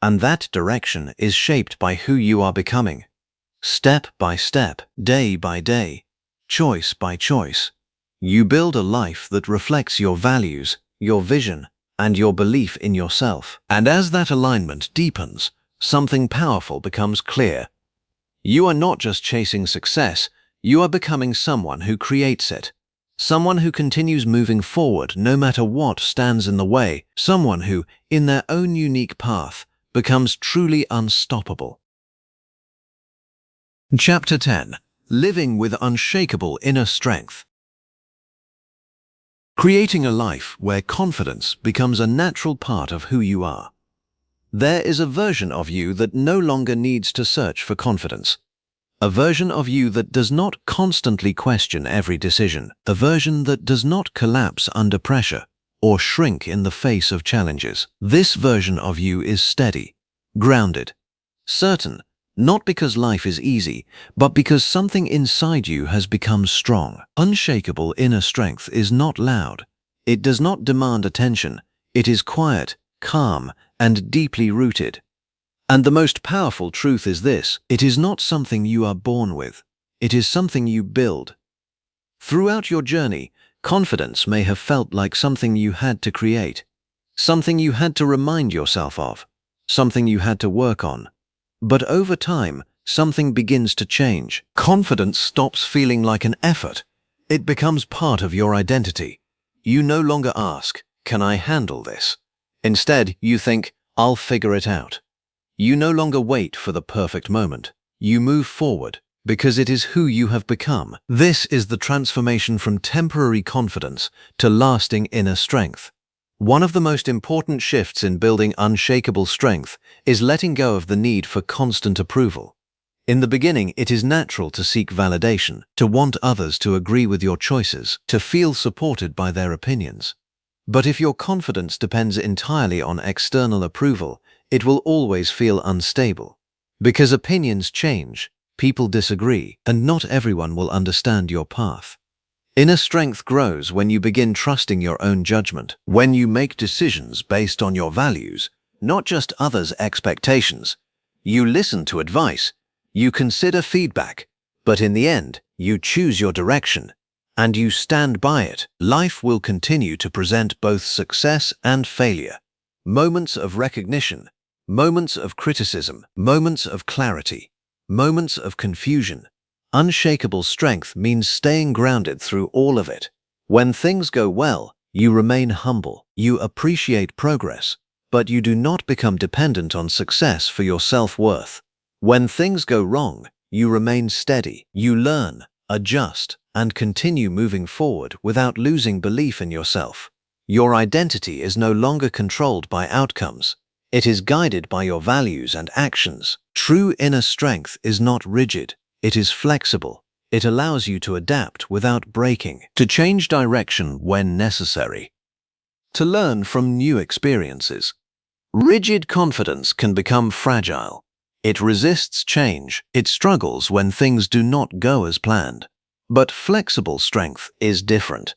And that direction is shaped by who you are becoming. Step by step, day by day, choice by choice, you build a life that reflects your values, your vision, and your belief in yourself. And as that alignment deepens, something powerful becomes clear. You are not just chasing success, you are becoming someone who creates it. Someone who continues moving forward no matter what stands in the way. Someone who, in their own unique path, becomes truly unstoppable. Chapter 10. Living with Unshakable Inner Strength. Creating a life where confidence becomes a natural part of who you are. There is a version of you that no longer needs to search for confidence. A version of you that does not constantly question every decision. A version that does not collapse under pressure or shrink in the face of challenges. This version of you is steady, grounded, certain, not because life is easy, but because something inside you has become strong. Unshakable inner strength is not loud. It does not demand attention. It is quiet, calm, and deeply rooted. And the most powerful truth is this: it is not something you are born with. It is something you build. Throughout your journey, confidence may have felt like something you had to create, something you had to remind yourself of, something you had to work on. But over time, something begins to change. Confidence stops feeling like an effort. It becomes part of your identity. You no longer ask, "Can I handle this?" Instead, you think, "I'll figure it out." You no longer wait for the perfect moment. You move forward because it is who you have become. This is the transformation from temporary confidence to lasting inner strength. One of the most important shifts in building unshakable strength is letting go of the need for constant approval. In the beginning, it is natural to seek validation, to want others to agree with your choices, to feel supported by their opinions. But if your confidence depends entirely on external approval, it will always feel unstable. Because opinions change, people disagree, and not everyone will understand your path. Inner strength grows when you begin trusting your own judgment, when you make decisions based on your values, not just others' expectations. You listen to advice, you consider feedback, but in the end, you choose your direction, and you stand by it. Life will continue to present both success and failure, moments of recognition, moments of criticism, moments of clarity, moments of confusion. Unshakable strength means staying grounded through all of it. When things go well, you remain humble. You appreciate progress, but you do not become dependent on success for your self-worth. When things go wrong, you remain steady. You learn, adjust, and continue moving forward without losing belief in yourself. Your identity is no longer controlled by outcomes. It is guided by your values and actions. True inner strength is not rigid. It is flexible. It allows you to adapt without breaking, to change direction when necessary, to learn from new experiences. Rigid confidence can become fragile. It resists change. It struggles when things do not go as planned. But flexible strength is different.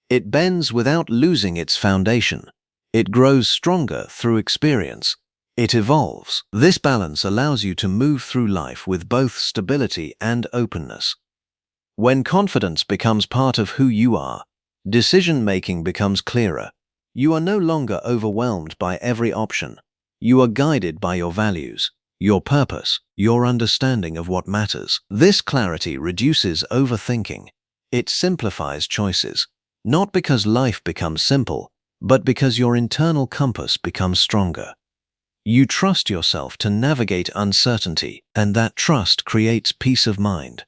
It bends without losing its foundation. It grows stronger through experience. It evolves. This balance allows you to move through life with both stability and openness. When confidence becomes part of who you are, decision-making becomes clearer. You are no longer overwhelmed by every option. You are guided by your values, your purpose, your understanding of what matters. This clarity reduces overthinking. It simplifies choices, not because life becomes simple, but because your internal compass becomes stronger. You trust yourself to navigate uncertainty, and that trust creates peace of mind.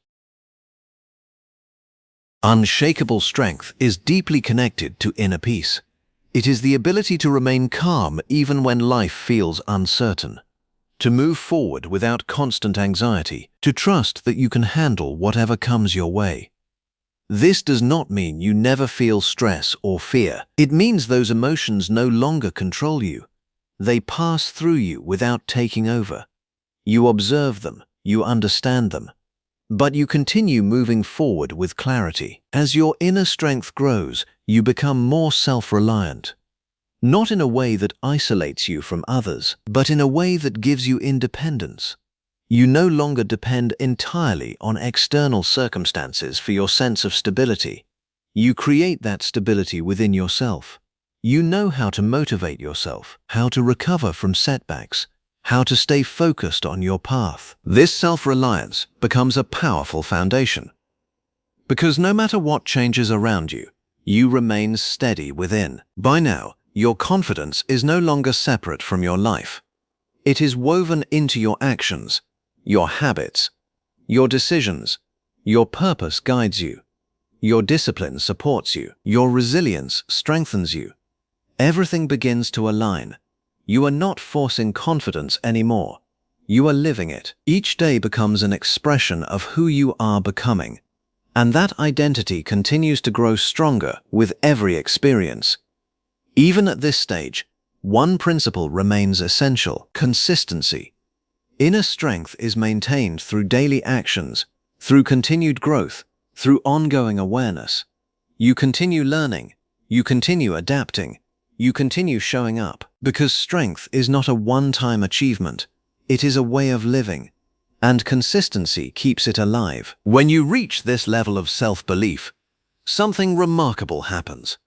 Unshakable strength is deeply connected to inner peace. It is the ability to remain calm even when life feels uncertain, to move forward without constant anxiety, to trust that you can handle whatever comes your way. This does not mean you never feel stress or fear. It means those emotions no longer control you. They pass through you without taking over. You observe them, you understand them, but you continue moving forward with clarity. As your inner strength grows, you become more self-reliant. Not in a way that isolates you from others, but in a way that gives you independence. You no longer depend entirely on external circumstances for your sense of stability. You create that stability within yourself. You know how to motivate yourself, how to recover from setbacks, how to stay focused on your path. This self-reliance becomes a powerful foundation. Because no matter what changes around you, you remain steady within. By now, your confidence is no longer separate from your life. It is woven into your actions, your habits, your decisions. Your purpose guides you. Your discipline supports you. Your resilience strengthens you. Everything begins to align. You are not forcing confidence anymore. You are living it. Each day becomes an expression of who you are becoming, and that identity continues to grow stronger with every experience. Even at this stage, one principle remains essential: consistency. Inner strength is maintained through daily actions, through continued growth, through ongoing awareness. You continue learning, you continue adapting, you continue showing up, because strength is not a one-time achievement. It is a way of living, and consistency keeps it alive. When you reach this level of self-belief, something remarkable happens.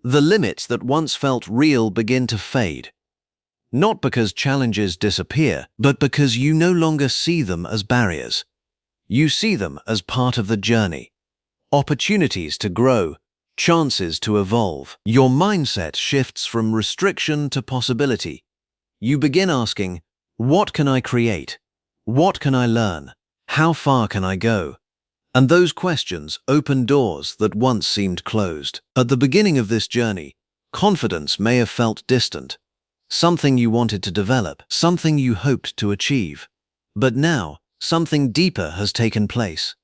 The limits that once felt real begin to fade. Not because challenges disappear, but because you no longer see them as barriers. You see them as part of the journey. Opportunities to grow, chances to evolve. Your mindset shifts from restriction to possibility. You begin asking, what can I create? What can I learn? How far can I go? And those questions open doors that once seemed closed. At the beginning of this journey, confidence may have felt distant, something you wanted to develop, something you hoped to achieve. But now, something deeper has taken place.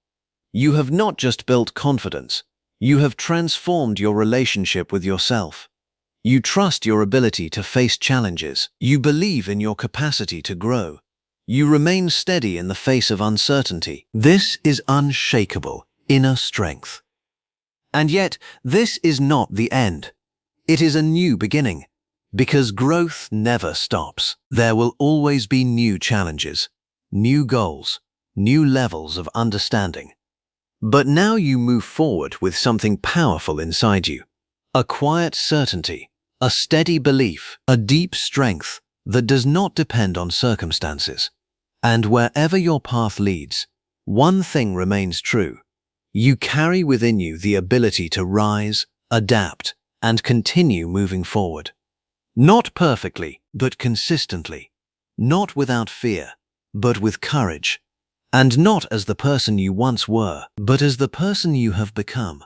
You have not just built confidence, you have transformed your relationship with yourself. You trust your ability to face challenges. You believe in your capacity to grow. You remain steady in the face of uncertainty. This is unshakable inner strength. And yet, this is not the end. It is a new beginning. Because growth never stops. There will always be new challenges, new goals, new levels of understanding. But now you move forward with something powerful inside you. A quiet certainty, a steady belief, a deep strength that does not depend on circumstances. And wherever your path leads, one thing remains true. You carry within you the ability to rise, adapt, and continue moving forward. Not perfectly, but consistently. Not without fear, but with courage. And not as the person you once were, but as the person you have become.